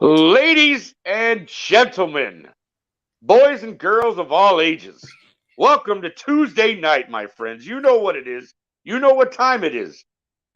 Ladies and gentlemen, boys and girls of all ages, welcome to Tuesday night, my friends. You know what it is. You know what time it is.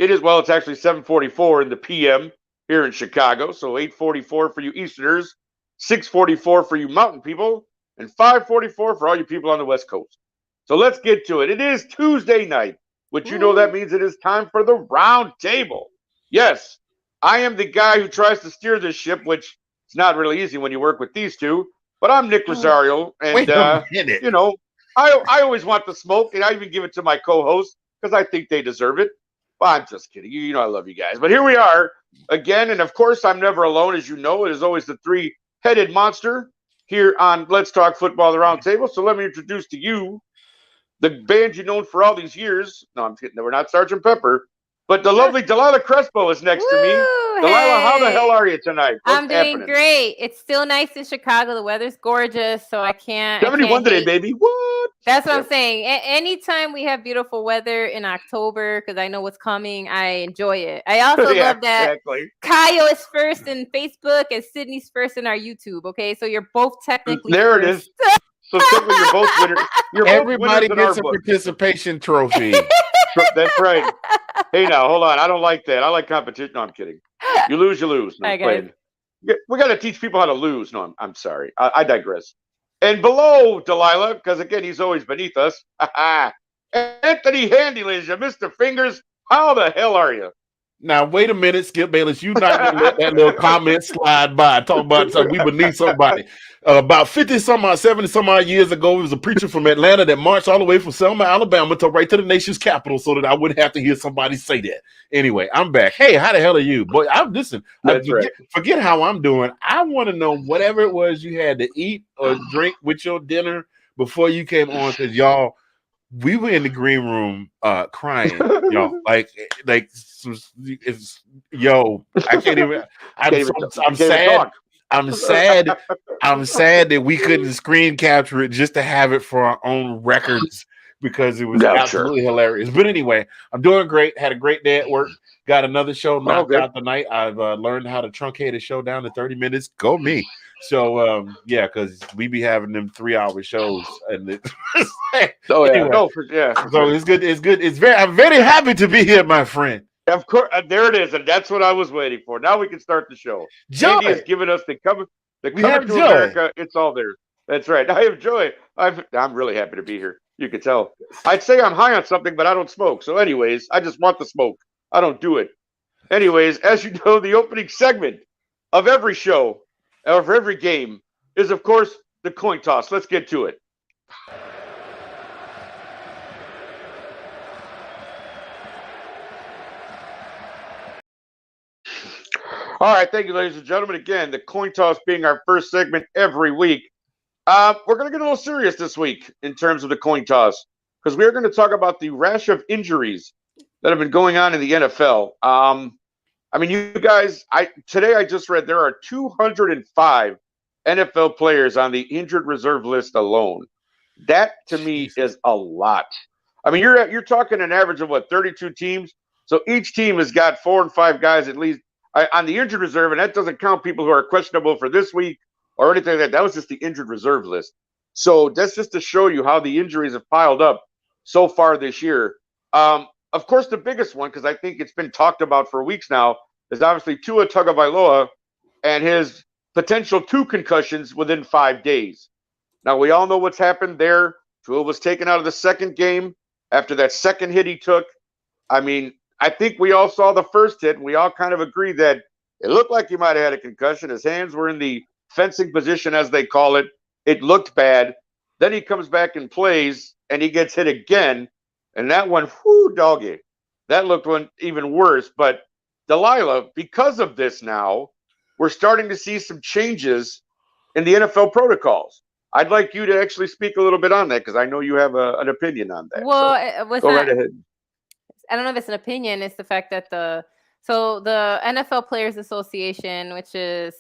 Well, it's actually 7:44 in the p.m. here in Chicago, so 8:44 for you Easterners, 6:44 for you Mountain people, and 5:44 for all you people on the West Coast. So let's get to it. It is Tuesday night, which you know that means it is time for the round table. Yes, I am the guy who tries to steer this ship, which it's not really easy when you work with these two. But I'm Nick Rosario, and Wait a minute. you know, I always want the smoke, and I even give it to my co-hosts because I think they deserve it. But I'm just kidding. You know I love you guys. But here we are again, and of course I'm never alone, as you know. It is always the three-headed monster here on Let's Talk Football, the Round Table. So let me introduce to you the band you've known for all these years. No, I'm kidding. We're not Sgt. Pepper. But the lovely Delilah Crespo is next to me. Delilah, how the hell are you tonight? I'm doing great. It's still nice in Chicago. The weather's gorgeous, so I can't. 71 today, baby. What? That's what I'm saying. Anytime we have beautiful weather in October, because I know what's coming, I enjoy it. I also love that Kyle is first in Facebook and Sydney's first in our YouTube. Okay, so you're both technically there. First. It is. So technically, you're both winners. Everybody gets a participation trophy. That's right. Hey, now hold on. I don't like that. I like competition. No, I'm kidding. You lose, you lose. No, we got to teach people how to lose. No, I'm sorry. I digress. And below Delilah, because again, he's always beneath us. Anthony Handy, ladies and Mr. Fingers. How the hell are you? Now, wait a minute, Skip Bayless. You not going to let that little comment slide by. Talk about something we beneath somebody. About 50-some-odd, 70-some-odd years ago, there was a preacher from Atlanta that marched all the way from Selma, Alabama to right to the nation's capital so that I wouldn't have to hear somebody say that. Anyway, I'm back. Hey, how the hell are you? Boy, forget how I'm doing. I want to know whatever it was you had to eat or drink with your dinner before you came on, because y'all, we were in the green room crying, yo. Like it's I can't even. I'm sad. I'm sad. I'm sad that we couldn't screen capture it just to have it for our own records because it was absolutely hilarious. But anyway, I'm doing great. Had a great day at work. Got another show knocked out tonight. I've learned how to truncate a show down to 30 minutes. Go me. So because we be having them 3-hour shows, and so it's good. It's good. I'm very happy to be here, my friend. Of course, there it is, and that's what I was waiting for. Now we can start the show. Andy has given us the cover to America. It's all there. That's right. I have joy. I'm really happy to be here. You can tell. I'd say I'm high on something, but I don't smoke. So, anyways, I just want the smoke. I don't do it. Anyways, as you know, the opening segment of every show, of every game, is of course the coin toss. Let's get to it. All right, thank you, ladies and gentlemen. Again, the coin toss being our first segment every week. We're going to get a little serious this week in terms of the coin toss because we're going to talk about the rash of injuries that have been going on in the NFL. I mean, you guys, today I just read there are 205 NFL players on the injured reserve list alone. That, to me, is a lot. I mean, you're talking an average of, 32 teams? So each team has got 4 and 5 guys at least on the injured reserve, and that doesn't count people who are questionable for this week or anything like that. That was just the injured reserve list. So that's just to show you how the injuries have piled up so far this year. Of course, the biggest one, because I think it's been talked about for weeks now, is obviously Tua Tagovailoa and his potential 2 concussions within 5 days. Now, we all know what's happened there. Tua was taken out of the second game after that second hit he took. I mean, I think we all saw the first hit, and we all kind of agreed that it looked like he might have had a concussion. His hands were in the fencing position, as they call it. It looked bad. Then he comes back and plays, and he gets hit again. And that one, whoo, doggy. That looked even worse. But Delilah, because of this now, we're starting to see some changes in the NFL protocols. I'd like you to actually speak a little bit on that, because I know you have an opinion on that. Well, so go right ahead. I don't know if it's an opinion. It's the fact that the NFL Players Association, which is,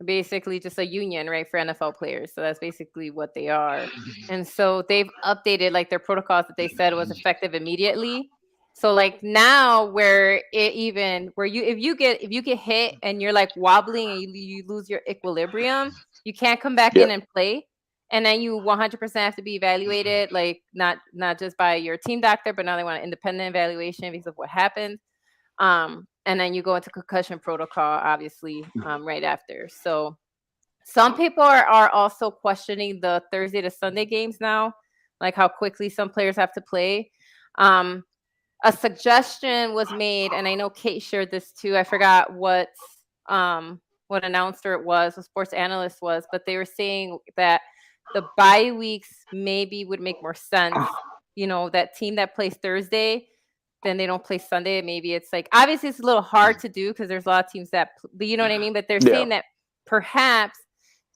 basically just a union, right, for NFL players. So that's basically what they are. And so they've updated like their protocols that they said was effective immediately. So like now if you get hit and you're like wobbling and you lose your equilibrium, you can't come back in and play. And then you 100% have to be evaluated, like not just by your team doctor, but now they want an independent evaluation because of what happened. And then you go into concussion protocol, obviously, right after. So some people are also questioning the Thursday to Sunday games now, like how quickly some players have to play. A suggestion was made, and I know Kate shared this too. I forgot what announcer it was, what sports analyst was, but they were saying that the bye weeks maybe would make more sense. That team that plays Thursday, then they don't play Sunday. Maybe it's like, obviously it's a little hard to do because there's a lot of teams that, you know what I mean? But they're saying that perhaps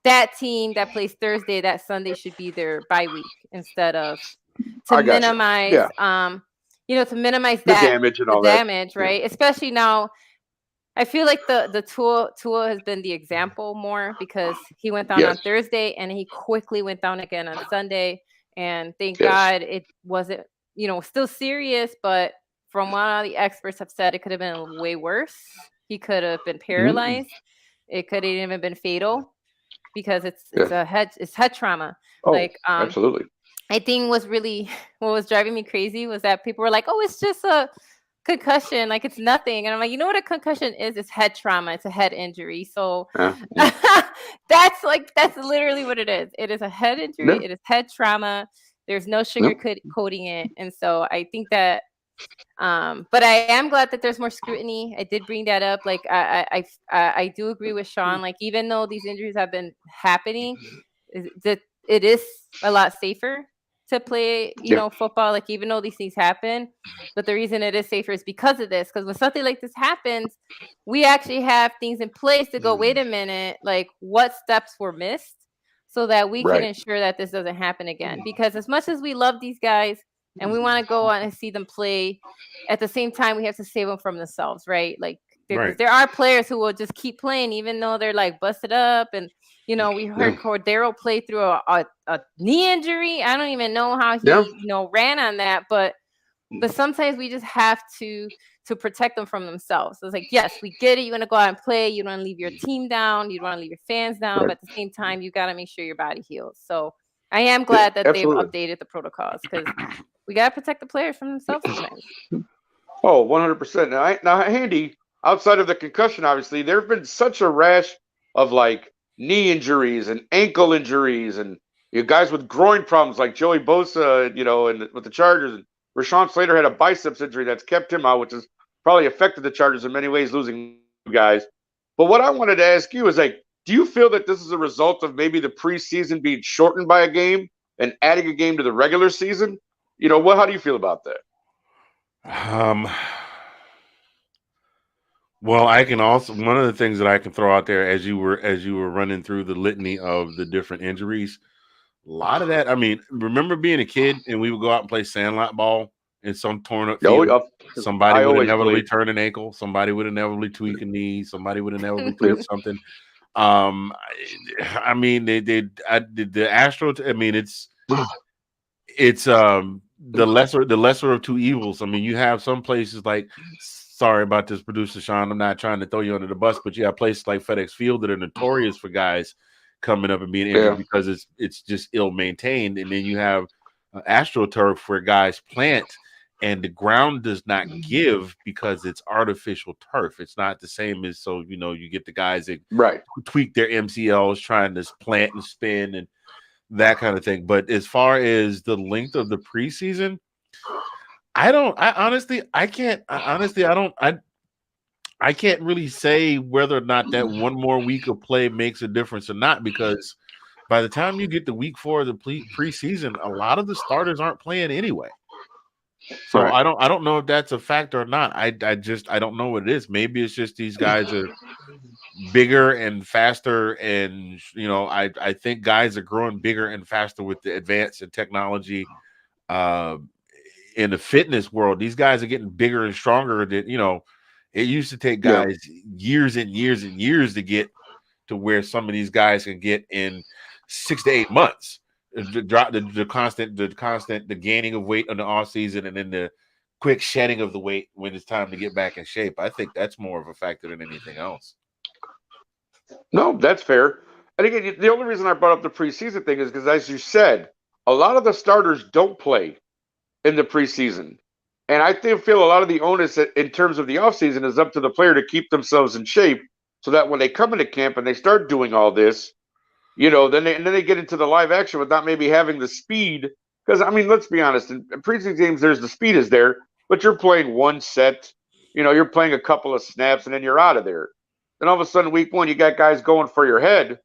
that team that plays Thursday, that Sunday should be their bye week instead of to minimize, to minimize that damage and all damage, right? Especially now, I feel like the Tua has been the example more because he went down on Thursday and he quickly went down again on Sunday. And thank God it wasn't, still serious, but from what all the experts have said, it could have been way worse. He could have been paralyzed. It could have even been fatal because it's head trauma. Oh, absolutely. I think what was driving me crazy was that people were like, "Oh, it's just a concussion, like it's nothing." And I'm like, you know what a concussion is? It's head trauma. It's a head injury. So that's literally what it is. It is a head injury. It is head trauma. There's no sugarcoating it. And so I think that, but I am glad that there's more scrutiny. I did bring that up. Like I do agree with Sean. Like even though these injuries have been happening, that it is a lot safer to play, football, like even though these things happen, but the reason it is safer is because of this. Because when something like this happens, we actually have things in place to go, wait a minute, like what steps were missed so that we can ensure that this doesn't happen again. Because as much as we love these guys and we want to go on and see them play, at the same time, we have to save them from themselves, right? Like there are players who will just keep playing even though they're like busted up. And we heard Cordero play through a knee injury. I don't even know how he ran on that, but sometimes we just have to protect them from themselves. So it's like, yes, we get it. You want to go out and play. You don't want to leave your team down. You don't want to leave your fans down. But at the same time, you got to make sure your body heals. So I am glad that they've updated the protocols because we got to protect the players from themselves sometimes. Oh, 100%. Now, Handy, outside of the concussion, obviously, there have been such a rash of like knee injuries and ankle injuries and guys with groin problems like Joey Bosa, and with the Chargers. And Rashawn Slater had a biceps injury that's kept him out, which has probably affected the Chargers in many ways, losing guys. But what I wanted to ask you is, like, do you feel that this is a result of maybe the preseason being shortened by a game and adding a game to the regular season? How do you feel about that? Well, I can also, one of the things that I can throw out there as you were running through the litany of the different injuries, a lot of that, I mean, remember being a kid and we would go out and play sandlot ball in some torn up field. Somebody would inevitably turn an ankle, somebody would inevitably tweak a knee, somebody would inevitably tweak something. I mean, the Astro, I mean, it's the lesser of two evils. I mean, you have some places like, sorry about this, producer Sean, I'm not trying to throw you under the bus, but you have places like FedEx Field that are notorious for guys coming up and being injured because it's just ill maintained. And then you have AstroTurf where guys plant and the ground does not give because it's artificial turf. It's not the same as, so you get the guys that tweak their MCLs trying to plant and spin and that kind of thing. But as far as the length of the preseason, I can't really say whether or not that one more week of play makes a difference or not, because by the time you get to week 4 of the preseason, a lot of the starters aren't playing anyway. So I don't know if that's a factor or not. I don't know what it is. Maybe it's just these guys are bigger and faster, and I think guys are growing bigger and faster with the advance in technology in the fitness world. These guys are getting bigger and stronger than it used to take guys years and years and years to get to where some of these guys can get in 6 to 8 months. The constant gaining of weight in the off season, and then the quick shedding of the weight when it's time to get back in shape. I think that's more of a factor than anything else. No, that's fair. I think the only reason I brought up the preseason thing is because, as you said, a lot of the starters don't play in the preseason. And I feel a lot of the onus in terms of the offseason is up to the player to keep themselves in shape, so that when they come into camp and they start doing all this, then they get into the live action without maybe having the speed. Because, let's be honest, in preseason games, the speed is there, but you're playing one set, you're playing a couple of snaps, and then you're out of there. Then all of a sudden, week 1, you got guys going for your head,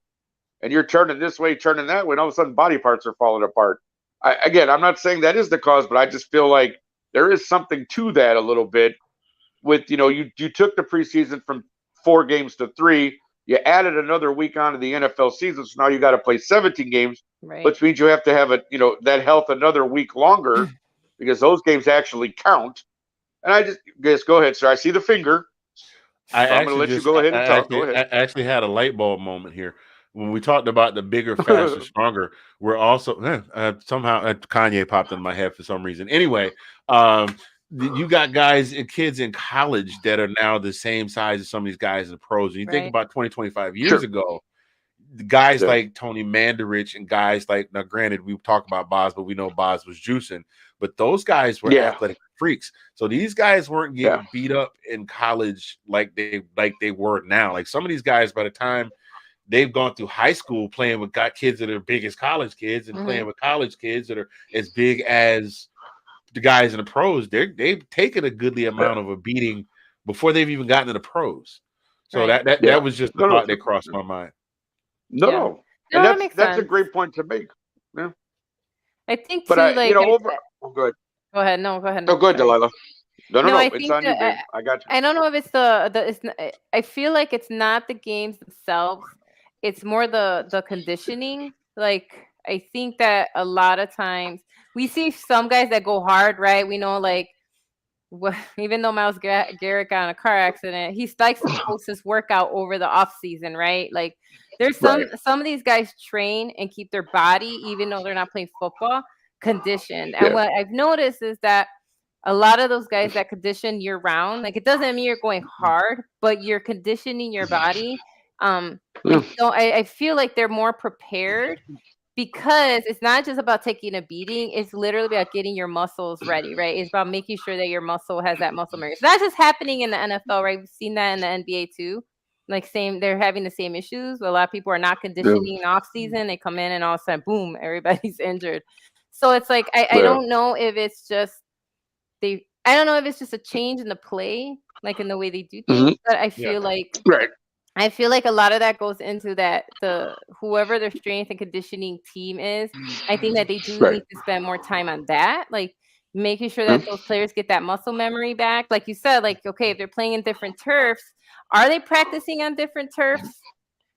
and you're turning this way, turning that way, and all of a sudden body parts are falling apart. I'm not saying that is the cause, but I just feel like there is something to that a little bit with, you took the preseason from 4 games to 3. You added another week onto the NFL season, so now you got to play 17 games, which means you have to have that health another week longer because those games actually count. And I just go ahead, sir. I see the finger. I'm going to let you go ahead and talk. Go ahead. I actually had a light bulb moment here. When we talked about the bigger, faster, stronger, we're also somehow Kanye popped in my head for some reason. Anyway, you got guys and kids in college that are now the same size as some of these guys in the pros. And you think about 20, 25 years ago, the guys like Tony Mandarich and guys like, now granted, we talk about Boz, but we know Boz was juicing, but those guys were athletic freaks. So these guys weren't getting beat up in college like they were now. Like some of these guys, by the time they've gone through high school playing with kids that are big as college kids and playing with college kids that are as big as the guys in the pros, they've taken a goodly amount of a beating before they've even gotten to the pros. So that was just the thought that crossed my mind. No, and that's a great point to make. Yeah, I think but too, go ahead. Go ahead. No, go ahead. No, go ahead, Delilah. No, it's on you, babe. I got you. I don't know if it's I feel like it's not the games themselves. It's more the conditioning. Like, I think that a lot of times we see some guys that go hard, right? We know, like, even though Myles Garrett got in a car accident, he likes to post his workout over the off season, right? Like, there's some of these guys train and keep their body, even though they're not playing football, conditioned. And what I've noticed is that a lot of those guys that condition year round, like, it doesn't mean you're going hard, but you're conditioning your body. So I feel like they're more prepared, because it's not just about taking a beating. It's literally about getting your muscles ready, right? It's about making sure that your muscle has that muscle memory. It's not just happening in the NFL, right? We've seen that in the NBA too. Like, they're having the same issues. A lot of people are not conditioning off season. They come in and all of a sudden, boom, everybody's injured. So it's like, I don't know if it's just I don't know if it's just a change in the play, like in the way they do things, but I feel like I feel like a lot of that goes into that whoever their strength and conditioning team is. I think that they do need to spend more time on that, like making sure that those players get that muscle memory back. Like you said, like, okay, if they're playing in different turfs, are they practicing on different turfs?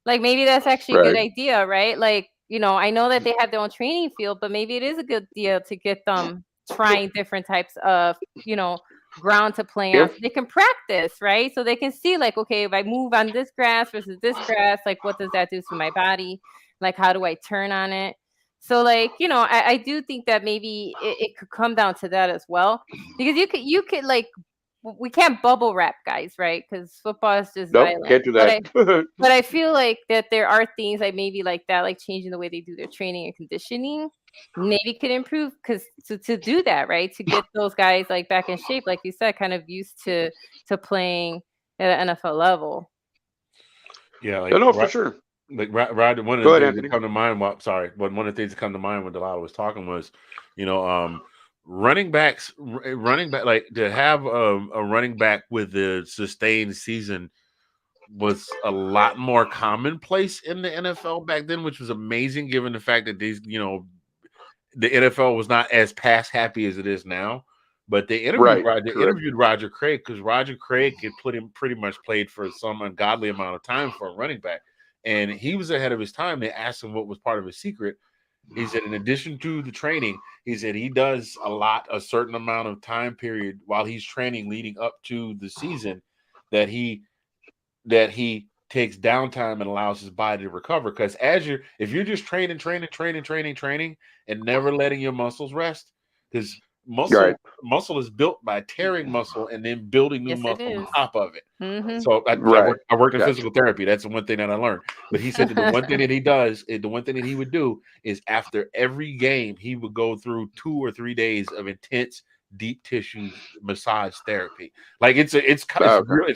Like, maybe that's actually a good idea, right? Like, I know that they have their own training field, but maybe it is a good deal to get them trying different types of, ground to play on. So they can practice, right? So they can see, like, okay, if I move on this grass versus this grass, like, what does that do to my body? Like, how do I turn on it? So, like, I do think that maybe it could come down to that as well, because you could like, we can't bubble wrap guys, right? Because football is just violent. Can't do that. But I feel like that there are things like maybe like that, like changing the way they do their training and conditioning, maybe could improve because to do that, right? To get those guys like back in shape, like you said, kind of used to playing at an NFL level. Yeah, no, for sure. Like Rod, one of the things that come to mind. One of the things that come to mind when Delilah was talking was, running back, like to have a running back with the sustained season was a lot more commonplace in the NFL back then, which was amazing given the fact that the NFL was not as pass happy as it is now. But they interviewed Roger Craig because Roger Craig had pretty much played for some ungodly amount of time for a running back. And he was ahead of his time. They asked him what was part of his secret. He said, in addition to the training, he said he does a certain amount of time period while he's training leading up to the season that he takes downtime and allows his body to recover. Because if you're just training and never letting your muscles rest, because muscle is built by tearing muscle and then building new muscle on top of it. Mm-hmm. So I worked in physical therapy. That's the one thing that I learned. But he said that the one thing that he does, the one thing that he would do is after every game, he would go through 2 or 3 days of intense deep tissue massage therapy. Like it's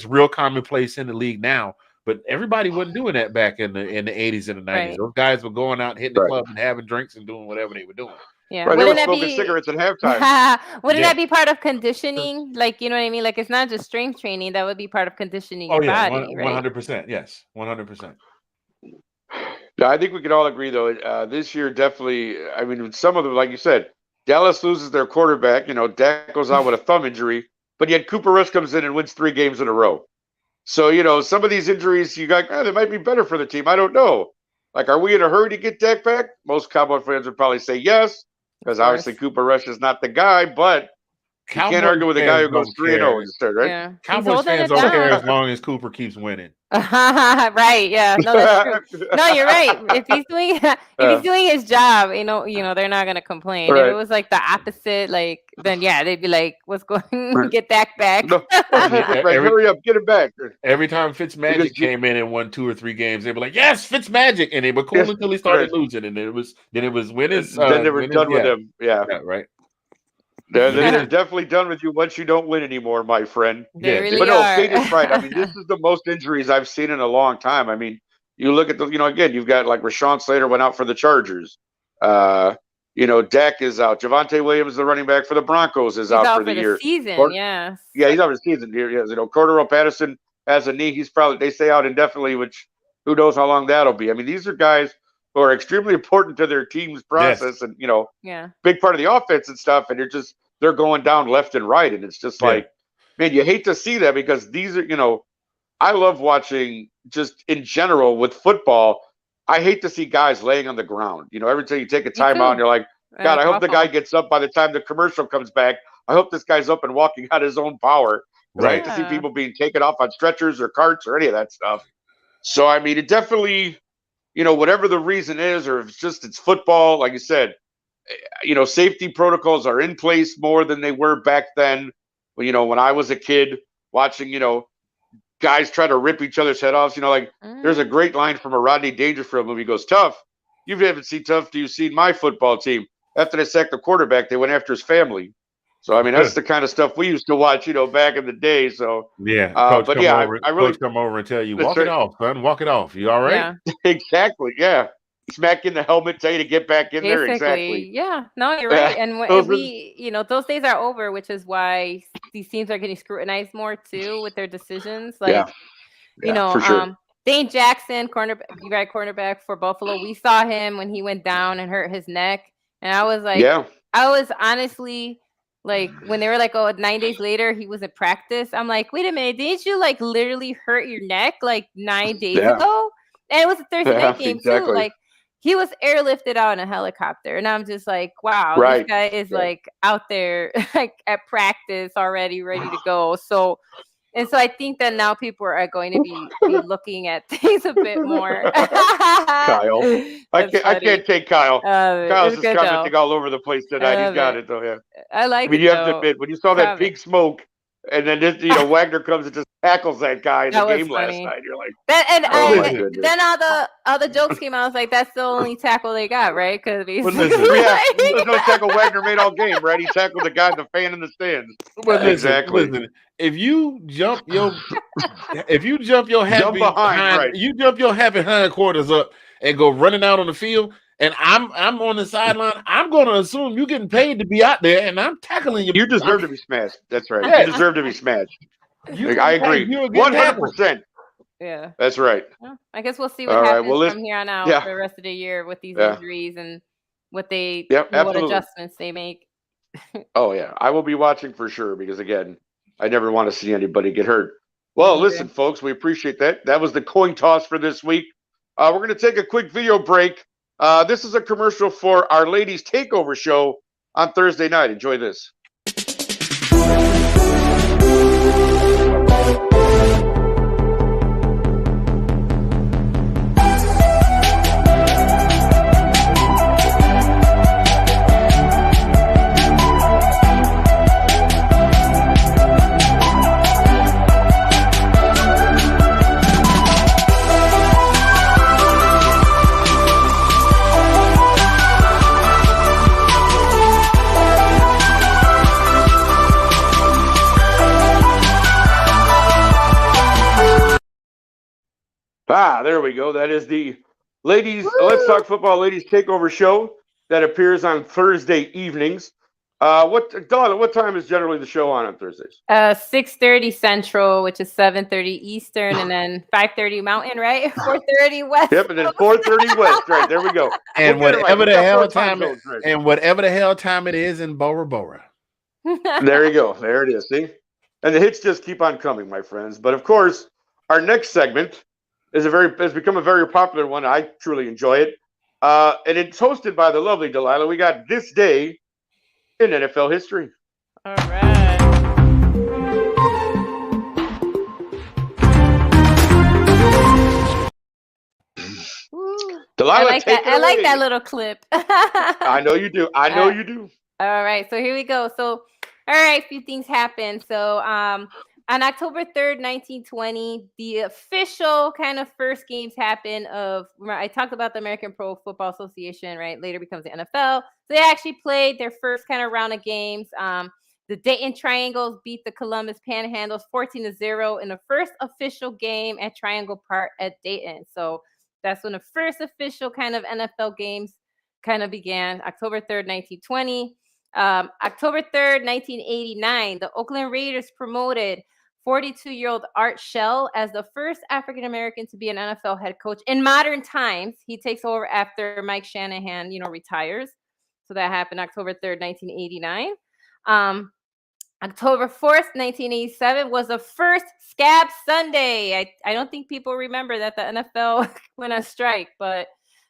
real commonplace in the league now. But everybody wasn't doing that back in the 80s and the 90s. Right. Those guys were going out, hitting the club and having drinks and doing whatever they were doing. Yeah. Right, they were smoking cigarettes at halftime. Wouldn't that be part of conditioning? Like, you know what I mean? Like, it's not just strength training. That would be part of conditioning your body, right? 100%. Yes, 100%. Yeah, I think we can all agree, though. This year, definitely, I mean, some of them, like you said, Dallas loses their quarterback. Dak goes out with a thumb injury, but yet Cooper Rush comes in and wins 3 games in a row. So, some of these injuries, you got, they might be better for the team. I don't know. Like, are we in a hurry to get Dak back? Most Cowboy fans would probably say yes, because obviously Cooper Rush is not the guy, but you can't argue with a guy who goes 3-0 instead, right? Yeah. Cowboys fans don't care as long as Cooper keeps winning. Right, yeah. No, that's true. No, you're right. If he's doing his job, they're not gonna complain. Right. If it was like the opposite, like then they'd be like, "What's going? Get Dak back." No, hurry up, get him back. Every time Fitzmagic came in and won 2 or 3 games, they'd be like, "Yes, Fitzmagic," and they were cool until he started losing, and then it was winners. Then they were done with him. Yeah, right. They're definitely done with you once you don't win anymore, my friend. They really but no, are. Kate is right. I mean, this is the most injuries I've seen in a long time. I mean, you look at again, you've got like Rashawn Slater went out for the Chargers. Dak is out. Javonte Williams, the running back for the Broncos, is out for the year. Season, yes. Yeah, he's out for the season. Yes, Cordero Patterson has a knee. They stay out indefinitely, which who knows how long that'll be. I mean, these are guys who are extremely important to their team's process and, big part of the offense and stuff. And they're going down left and right. And it's just like, man, you hate to see that because these are, I love watching just in general with football. I hate to see guys laying on the ground. Every time you take a timeout and you're like, God, I hope the guy gets up by the time the commercial comes back. I hope this guy's up and walking on his own power. Right. I hate to see people being taken off on stretchers or carts or any of that stuff. So, I mean, it definitely, whatever the reason is, or if it's football, like you said, safety protocols are in place more than they were back then. When I was a kid watching, guys try to rip each other's head off. There's a great line from a Rodney Dangerfield movie. He goes, "Tough, you haven't seen tough till you've seen my football team. After they sacked the quarterback, they went after his family." So, I mean, that's the kind of stuff we used to watch, back in the day. So, yeah. Coach come over and tell you, walk it off, son. Walk it off. You all right? Yeah. Exactly. Yeah. Smack in the helmet, tell you to get back in there. Exactly. Yeah. No, you're right. And those days are over, which is why these teams are getting scrutinized more too with their decisions. Like, for sure. Dane Jackson, cornerback for Buffalo. We saw him when he went down and hurt his neck. And I was like, I was honestly like, when they were like, 9 days later, he was in practice. I'm like, wait a minute, didn't you like literally hurt your neck like 9 days ago? And it was a Thursday night game too. Like, he was airlifted out in a helicopter. And I'm just like, wow, this guy is like out there like at practice already ready to go. So I think that now people are going to be looking at things a bit more. Kyle. I can't take Kyle. Kyle's just commenting all over the place tonight. He's got it though, yeah. I like it. You have to admit, when you saw that pink smoke and then Wagner comes and just tackles that guy in the game last night. You're like, then all the jokes came out. I was like, that's the only tackle they got, right? Because there's no tackle Wagner made all game, right? He tackled the guy, the fan in the stands. Well, exactly. Listen, if you jump your happy hindquarters up and go running out on the field, and I'm on the sideline, I'm going to assume you're getting paid to be out there, and I'm tackling you. You deserve to be smashed. That's right. Yeah. You deserve to be smashed. I agree. 100%. Yeah. That's right. Well, I guess we'll see what happens from here on out for the rest of the year with these injuries and what what adjustments they make. Oh, yeah. I will be watching for sure because, again, I never want to see anybody get hurt. Well, listen, folks, we appreciate that. That was the coin toss for this week. We're going to take a quick video break. This is a commercial for our Ladies Takeover show on Thursday night. Enjoy this. There we go. That is the Ladies Let's Talk Football Ladies Takeover show that appears on Thursday evenings. Delilah, what time is generally the show on Thursdays? 6:30 Central, which is 7:30 Eastern, and then 5:30 Mountain, right? 4:30 West. Yep, and then 4:30 West. Right, there we go. And whatever the hell time it is in Bora Bora. There you go. There it is. See? And the hits just keep on coming, my friends. But of course, our next segment has become a very popular one. I truly enjoy it. And it's hosted by the lovely Delilah. We got This Day in NFL History. All right. Delilah, I like that little clip. I know you do. I know you do. All right. So here we go. So, all right, a few things happened. So, on October 3rd, 1920, the official kind of first games happened I talked about the American Pro Football Association, right? Later becomes the NFL. So they actually played their first kind of round of games. The Dayton Triangles beat the Columbus Panhandles 14-0 in the first official game at Triangle Park at Dayton. So that's when the first official kind of NFL games kind of began, October 3rd, 1920. October 3rd, 1989, the Oakland Raiders promoted 42-year-old Art Shell as the first African-American to be an NFL head coach in modern times. He takes over after Mike Shanahan, retires. So that happened October 3rd, 1989. October 4th, 1987 was the first Scab Sunday. I don't think people remember that the NFL went on strike, but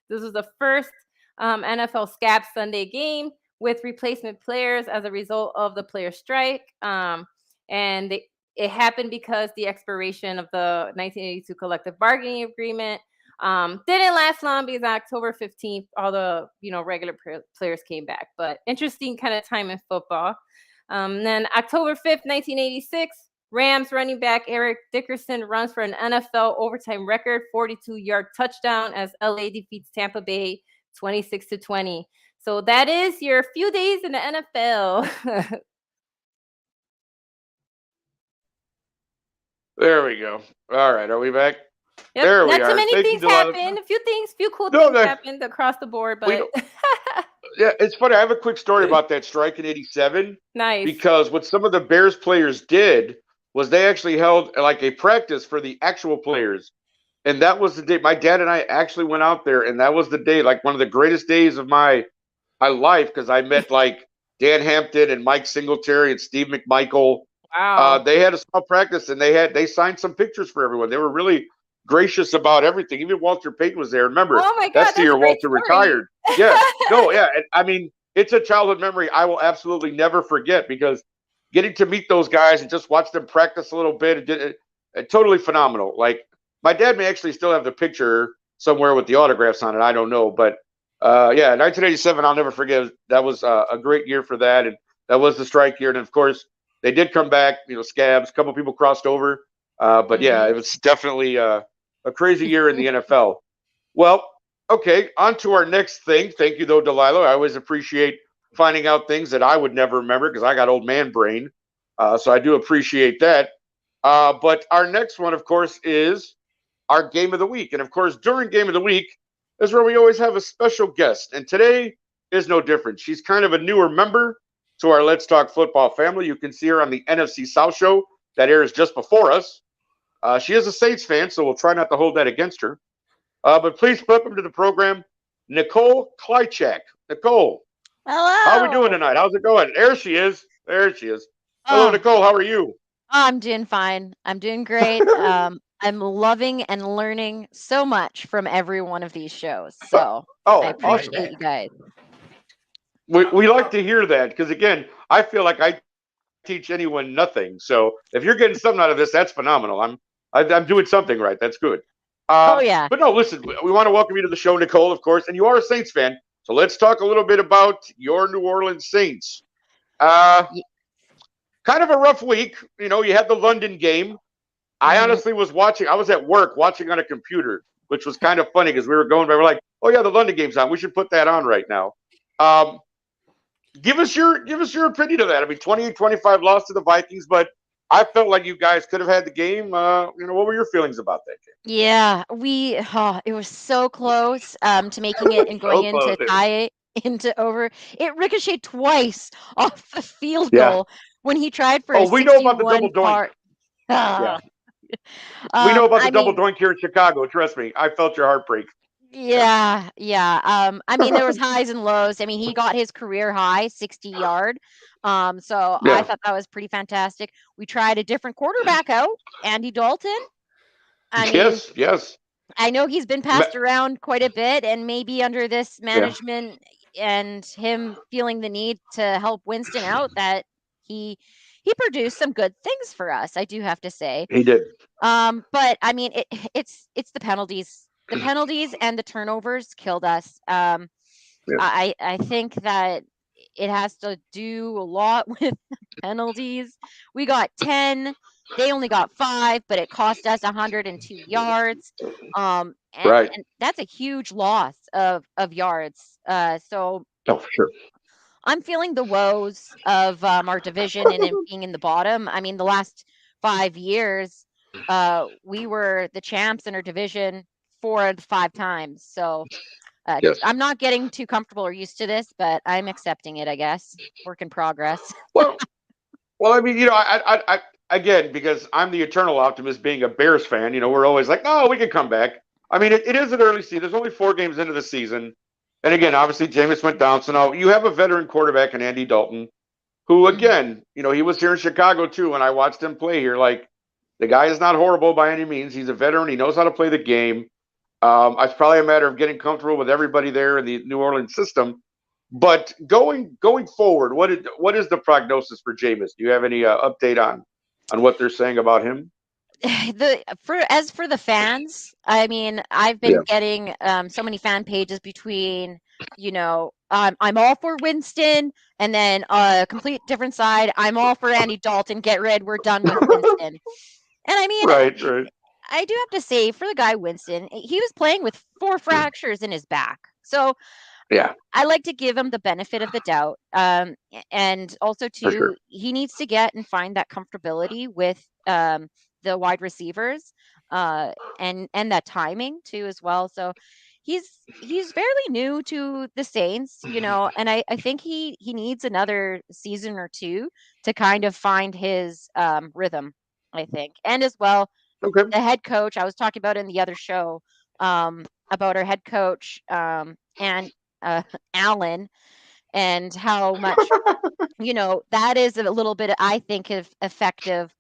this was the first NFL Scab Sunday game with replacement players as a result of the player strike. And it happened because the expiration of the 1982 collective bargaining agreement didn't last long because on October 15th, all the regular players came back. But interesting kind of time in football. Then October 5th, 1986, Rams running back Eric Dickerson runs for an NFL overtime record 42-yard touchdown as LA defeats Tampa Bay 26-20. So that is your few days in the NFL. There we go. All right, are we back? Yep. There we Not are. too many things happened. A few cool things happened across the board. But yeah, it's funny. I have a quick story about that strike in '87. Nice. Because what some of the Bears players did was they actually held like a practice for the actual players. And that was the day my dad and I actually went out there, and that was the day, like one of the greatest days of my life, because I met like Dan Hampton and Mike Singletary and Steve McMichael. Wow. They had a small practice, and they signed some pictures for everyone. They were really gracious about everything. Even Walter Payton was there. Remember, that's the year Walter retired. Yeah. No, yeah. And, I mean, it's a childhood memory I will absolutely never forget, because getting to meet those guys and just watch them practice a little bit, totally phenomenal. Like, my dad may actually still have the picture somewhere with the autographs on it. I don't know. But, yeah, 1987, I'll never forget. That was a great year for that. And that was the strike year. And, of course, they did come back, scabs. A couple people crossed over. But yeah, it was definitely a crazy year in the NFL. Well, okay, on to our next thing. Thank you, though, Delilah. I always appreciate finding out things that I would never remember because I got old man brain. So I do appreciate that. But our next one, of course, is our game of the week. And of course, during game of the week is where we always have a special guest. And today is no different. She's kind of a newer member to our Let's Talk Football family. You can see her on the NFC South show that airs just before us. She is a Saints fan, so we'll try not to hold that against her. But please welcome to the program, Nichole Klychak. Nichole. Hello. How are we doing tonight? How's it going? There she is. There she is. Hello, Nichole. How are you? I'm doing fine. I'm doing great. I'm loving and learning so much from every one of these shows. So I appreciate you guys. We like to hear that because, again, I feel like I teach anyone nothing. So if you're getting something out of this, that's phenomenal. I'm doing something right. That's good. Yeah. But no, listen, we want to welcome you to the show, Nichole, of course, and you are a Saints fan. So let's talk a little bit about your New Orleans Saints. Kind of a rough week. You know, you had the London game. I honestly was watching. I was at work watching on a computer, which was kind of funny because we were going by. We're like, oh yeah, the London game's on. We should put that on right now. Give us your opinion of that. I mean, 28-25 loss to the Vikings, but I felt like you guys could have had the game. What were your feelings about that game? Yeah, it was so close to making it and going into tie it into over. It ricocheted twice off the field goal when he tried for a 61 we know about the double doink. Yeah. We know about the double doink here in Chicago. Trust me, I felt your heartbreak. Yeah. I mean, there was highs and lows. I mean, he got his career high, 60-yard. So I thought that was pretty fantastic. We tried a different quarterback out, Andy Dalton. I mean, yes. I know he's been passed around quite a bit, and maybe under this management and him feeling the need to help Winston out, that he produced some good things for us. I do have to say he did. But I mean, it's the penalties. The penalties and the turnovers killed us. I think that it has to do a lot with penalties. We got 10. They only got 5, but it cost us 102 yards. And that's a huge loss of yards. So for sure. I'm feeling the woes of our division and it being in the bottom. I mean, the last 5 years, we were the champs in our division 4 of the 5 times. So I'm not getting too comfortable or used to this, but I'm accepting it, I guess. Work in progress. well, I mean, I again, because I'm the eternal optimist being a Bears fan, we're always like, no, we can come back. I mean, it is an early season. There's only 4 games into the season. And again, obviously, Jameis went down. So now you have a veteran quarterback in Andy Dalton, who, again, he was here in Chicago, too, and I watched him play here. Like, the guy is not horrible by any means. He's a veteran. He knows how to play the game. It's probably a matter of getting comfortable with everybody there in the New Orleans system. But going forward, what is the prognosis for Jameis? Do you have any update on what they're saying about him? As for the fans, I mean, I've been getting so many fan pages between, I'm all for Winston, and then a complete different side, I'm all for Andy Dalton. Get rid. We're done with Winston. And I mean, right. I do have to say, for the guy Winston, he was playing with 4 fractures in his back. So I like to give him the benefit of the doubt. And also, too, he needs to get and find that comfortability with the wide receivers and that timing, too, as well. So he's fairly new to the Saints, and I think he needs another season or 2 to kind of find his rhythm, I think. And as well, the head coach, I was talking about in the other show about our head coach and Allen, and how much that is a little bit, I think, of effective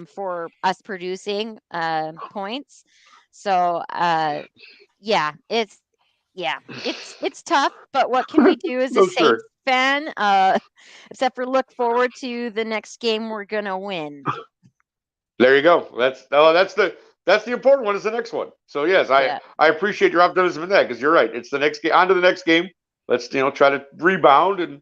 for us producing points. So it's tough, but what can we do as a Saints fan except for look forward to the next game we're gonna win. There you go. That's the important one, is the next one. So yes, I appreciate your optimism in that, because you're right. It's the next game. On to the next game. Let's try to rebound and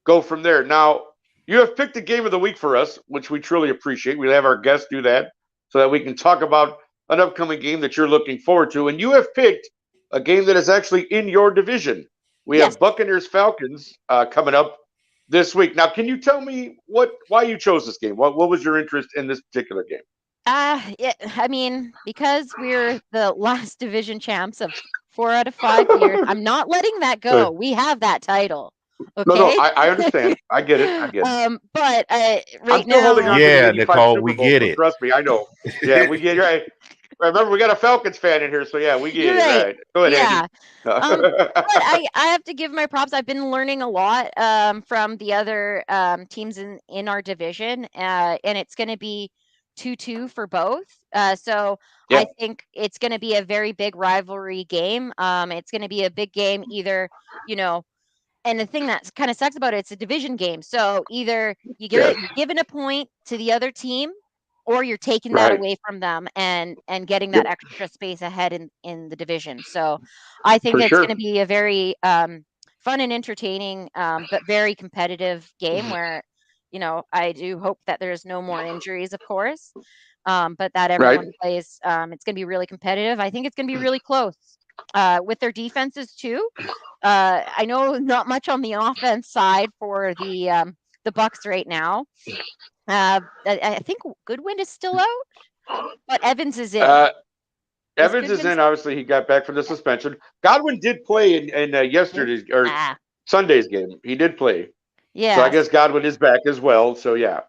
go from there. Now, you have picked a game of the week for us, which we truly appreciate. We have our guests do that. so that we can talk about an upcoming game that you're looking forward to. And you have picked a game that is actually in your division. We have Buccaneers Falcons coming up this week. Now, can you tell me why you chose this game? What was your interest in this particular game? I mean, because we're the last division champs of 4 out of 5 years, I'm not letting that go. We have that title. Okay. No, I understand. I get it. But right I'm still holding on to the 85 Nichole, Super we Bowl, get so it. trust me, I know. Yeah, we get it. Right. Remember, we got a Falcons fan in here, so yeah, we get it. Right. Go ahead, Andy. But I have to give my props. I've been learning a lot from the other teams in our division, and it's going to be 2-2 for both. So I think it's going to be a very big rivalry game. It's going to be a big game, either, and the thing that kind of sucks about it's a division game. So either you're giving a point to the other team, or you're taking that away from them and getting that extra space ahead in the division. So I think it's going to be a very fun and entertaining, but very competitive game where, I do hope that there's no more injuries, of course, but that everyone plays. It's going to be really competitive. I think it's going to be really close with their defenses too. I know not much on the offense side for the Bucs right now. I think Goodwin is still out, but Evans is in. Evans is in. Obviously, he got back from the suspension. Godwin did play in yesterday's or Sunday's game. He did play. Yeah. So I guess Godwin is back as well. So yeah.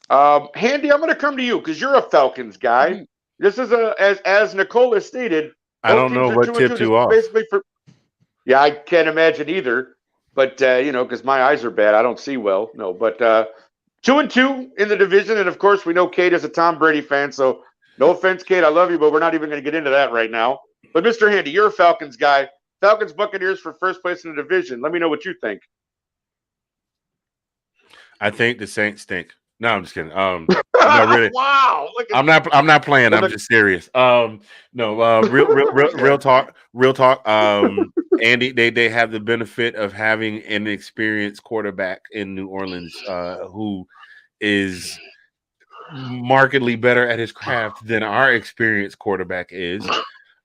Handy, I'm going to come to you because you're a Falcons guy. Mm-hmm. This is as Nichole has stated. I don't know what tipped you off. Basically yeah, I can't imagine either. But because my eyes are bad, I don't see well. No, but 2-2 in the division, and of course we know Kate is a Tom Brady fan. So no offense, Kate, I love you, but we're not even going to get into that right now. But Mr. Handy, you're a Falcons guy. Falcons Buccaneers for first place in the division. Let me know what you think. I think the Saints stink. No, I'm just kidding. No, really. Wow. I'm not playing. I'm just serious. Real talk. Andy, they have the benefit of having an experienced quarterback in New Orleans, who is markedly better at his craft than our experienced quarterback is.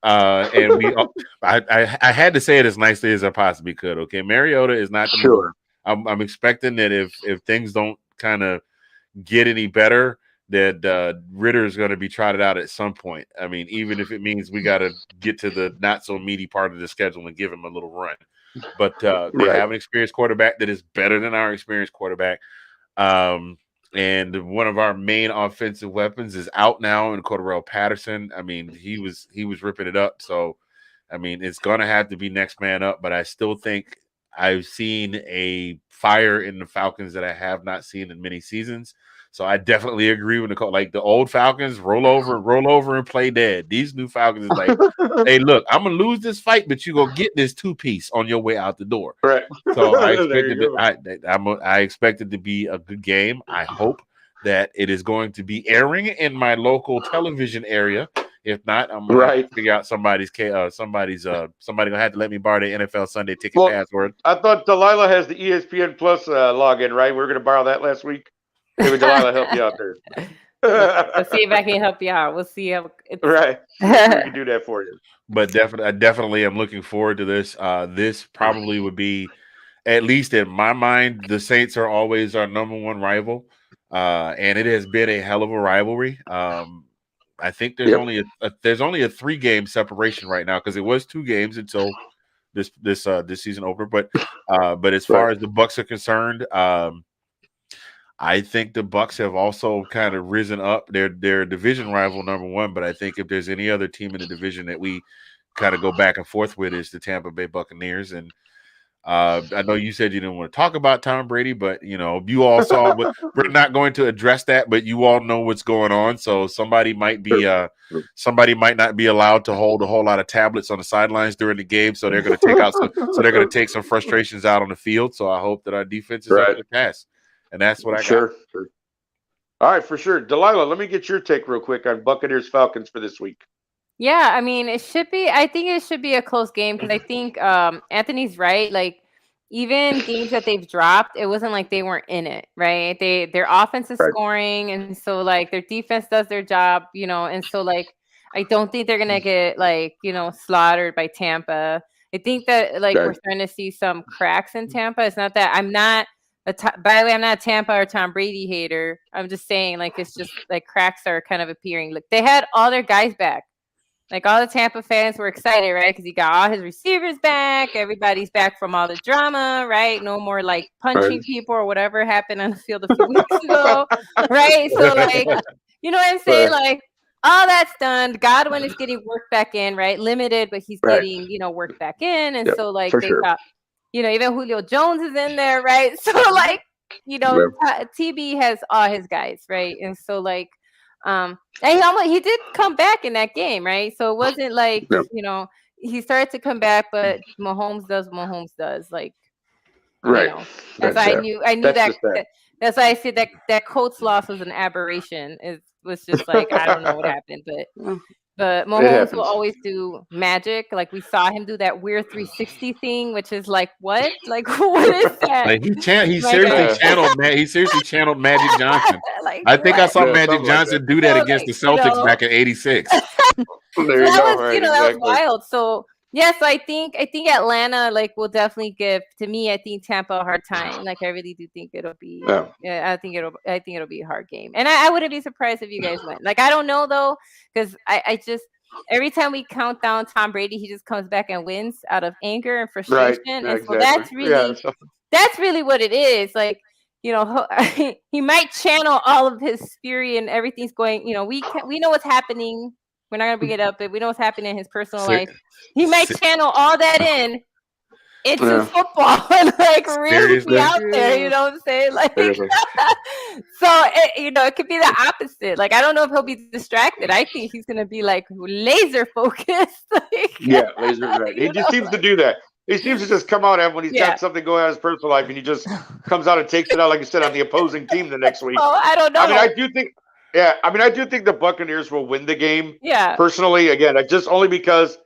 And I had to say it as nicely as I possibly could. Okay, Mariota is not the sure. I'm expecting that if things don't kind of get any better, that Ritter is going to be trotted out at some point. I mean, even if it means we got to get to the not so meaty part of the schedule and give him a little run. But they have an experienced quarterback that is better than our experienced quarterback. And one of our main offensive weapons is out now in Cordarrelle Patterson. I mean, he was ripping it up. So, I mean, it's going to have to be next man up. But I still think I've seen a fire in the Falcons that I have not seen in many seasons. So I definitely agree with Nichole. Like the old Falcons, roll over and play dead. These new Falcons is like, hey, look, I'm gonna lose this fight, but you gonna get this 2-piece on your way out the door. Right. So I expect it to be a good game. I hope that it is going to be airing in my local television area. If not, I'm gonna have to figure out somebody's somebody gonna have to let me borrow the NFL Sunday ticket password. I thought Delilah has the ESPN Plus login, right? We were gonna borrow that last week. Maybe Delilah help you out there. Let's see if I can help you out. We'll see how it's right. We can do that for you. But I definitely am looking forward to this. This probably would be, at least in my mind, the Saints are always our number one rival, and it has been a hell of a rivalry. I think there's only a 3-game separation right now because it was 2 games until this season opener. But as far as the Bucs are concerned, I think the Bucs have also kind of risen up. They're division rival number 1, but I think if there's any other team in the division that we kind of go back and forth with, is the Tampa Bay Buccaneers. And I know you said you didn't want to talk about Tom Brady, but you all saw. We're not going to address that, but you all know what's going on. So somebody might not be allowed to hold a whole lot of tablets on the sidelines during the game. So they're going to take some frustrations out on the field. So I hope that our defense is able to pass. And that's what I got. Sure. All right, for sure. Delilah, let me get your take real quick on Buccaneers Falcons for this week. Yeah, I mean, I think it should be a close game because I think Anthony's right. Like, even games that they've dropped, it wasn't like they weren't in it, right? Their offense is scoring, and so like their defense does their job, and so like I don't think they're gonna get like slaughtered by Tampa. I think that like we're starting to see some cracks in Tampa. It's not that I'm not. By the way, I'm not a Tampa or Tom Brady hater. I'm just saying like it's just like cracks are kind of appearing. Like they had all their guys back. Like all the Tampa fans were excited, right? Because he got all his receivers back. Everybody's back from all the drama, right? No more like punching people or whatever happened on the field a few weeks ago, right? So like, you know what I'm saying? Like all that's done. Godwin is getting work back in, right? Limited, but he's getting, work back in. And so like they thought, even Julio Jones is in there, right? So like, TB has all his guys, right? And so like, and he did come back in that game, right? So it wasn't like he started to come back, but Mahomes does like As I knew that's why I said that Colts loss was an aberration. It was just like I don't know what happened, but Mahomes will always do magic. Like we saw him do that weird 360 thing, which is like what? Like what is that? Like he seriously channeled Magic Johnson. Like, I think I saw Magic Johnson do that against the Celtics back in '86. There you go. That was wild. So yes, I think Atlanta like will definitely give to me. I think Tampa a hard time. Like I really do think it'll be. I think it'll be a hard game, and I wouldn't be surprised if you guys win. Like I don't know though, because I just every time we count down Tom Brady, he just comes back and wins out of anger and frustration, and so that's really what it is. Like he might channel all of his fury and everything's going. We know what's happening. We're not gonna bring it up, but we know what's happening in his personal life. He might channel all that into football and like really be out there. You know what I'm saying? Like, so it could be the opposite. Like, I don't know if he'll be distracted. I think he's gonna be like laser focused. Laser. Right. He just seems to do that. He seems to just come out and when he's got something going on in his personal life, and he just comes out and takes it out, like you said, on the opposing team the next week. Oh, I don't know. I mean, I do think the Buccaneers will win the game. Yeah. Personally, again, just only because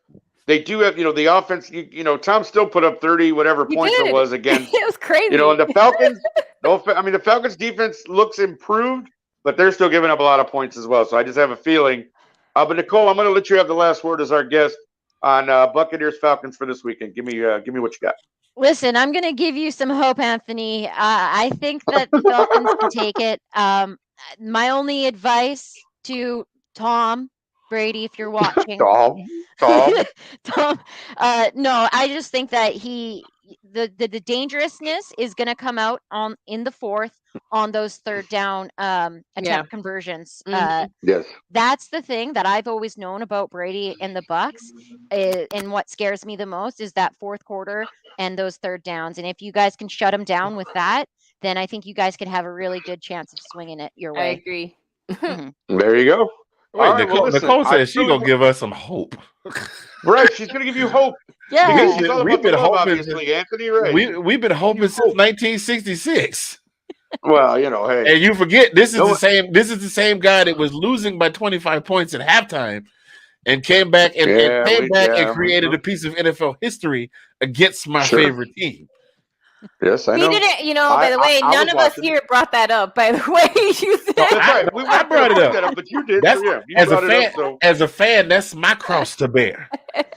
they do have, the offense. Tom still put up 30 whatever points it was against. It was crazy. And the Falcons. The Falcons defense looks improved, but they're still giving up a lot of points as well. So I just have a feeling. But Nichole, I'm going to let you have the last word as our guest on Buccaneers Falcons for this weekend. Give me what you got. Listen, I'm going to give you some hope, Anthony. I think that the Falcons can take it. My only advice to Tom Brady, if you're watching, Tom. No, I just think that the dangerousness is going to come out in the fourth on those third down attempt conversions. Yes, that's the thing that I've always known about Brady and the Bucs. And what scares me the most is that fourth quarter and those third downs. And if you guys can shut them down with that, then I think you guys could have a really good chance of swinging it your way. I agree. There you go. Wait, Nichole says she's going to give us some hope. Right, she's going to give you hope. Yeah. We've been hoping, obviously, Anthony, right? We've been hoping since 1966. Well, hey. And you forget, this is the same guy that was losing by 25 points at halftime and came back and created a piece of NFL history against my favorite team. Yes, I know. We didn't, by the way, none of us here brought that up, by the way. You said. That's right. I brought it up. But you did. As a fan, that's my cross to bear.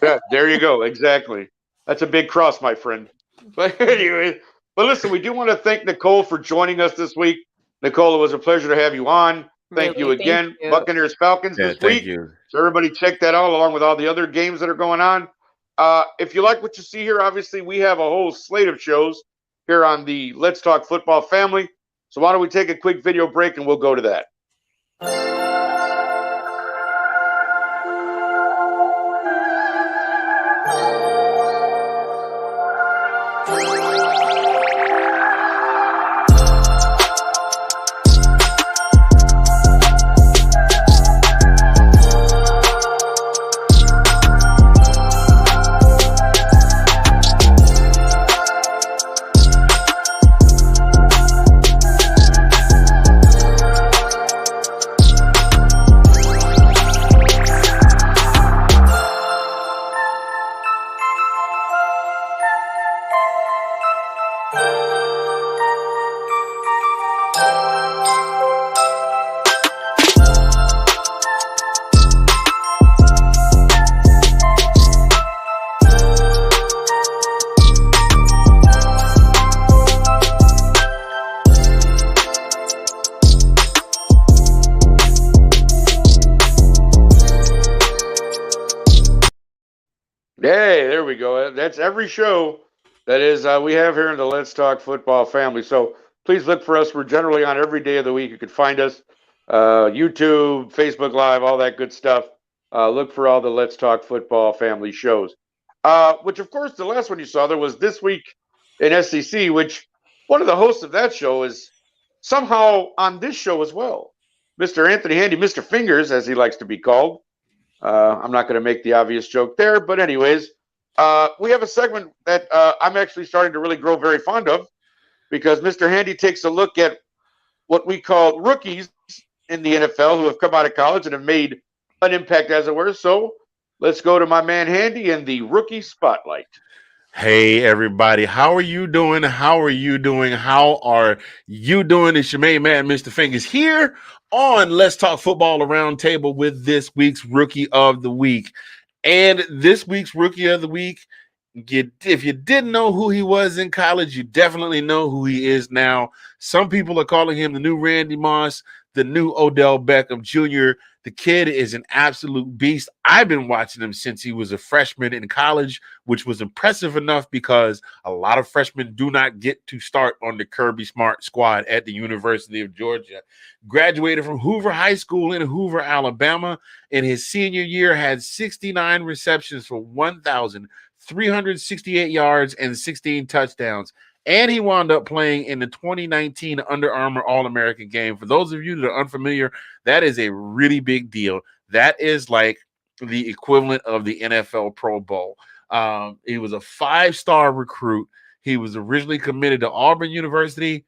Yeah, there you go. Exactly. That's a big cross, my friend. But anyway, listen, we do want to thank Nichole for joining us this week. Nichole, it was a pleasure to have you on. Thank you again. Thank you. Buccaneers Falcons this week. So everybody check that out along with all the other games that are going on. If you like what you see here, obviously we have a whole slate of shows here on the Let's Talk Football family. So why don't we take a quick video break and we'll go to that. Hey, there we go. That's every show that is we have here in the Let's Talk Football family. So please look for us. We're generally on every day of the week. You can find us YouTube, Facebook Live, all that good stuff. Look for all the Let's Talk Football family shows. Which, of course, the last one you saw there was This Week in SEC, which one of the hosts of that show is somehow on this show as well. Mr. Anthony Handy, Mr. Fingers, as he likes to be called. I'm not going to make the obvious joke there, but anyways, we have a segment that I'm actually starting to really grow very fond of because Mr. Handy takes a look at what we call rookies in the NFL who have come out of college and have made an impact, as it were. So let's go to my man Handy and the rookie spotlight. Hey, everybody. How are you doing? How are you doing? How are you doing? It's your main man, Mr. Fingers, here on Let's Talk Football Roundtable with this week's Rookie of the Week. And this week's Rookie of the Week, if you didn't know who he was in college, you definitely know who he is now. Some people are calling him the new Randy Moss, the new Odell Beckham Jr. The kid is an absolute beast. I've been watching him since he was a freshman in college, which was impressive enough because a lot of freshmen do not get to start on the Kirby Smart squad at the University of Georgia. Graduated from Hoover High School in Hoover, Alabama. In his senior year, had 69 receptions for 1,368 yards and 16 touchdowns. And he wound up playing in the 2019 Under Armour All-American game. For those of you that are unfamiliar, that is a really big deal. That is like the equivalent of the NFL Pro Bowl. He was a 5-star recruit. He was originally committed to Auburn University.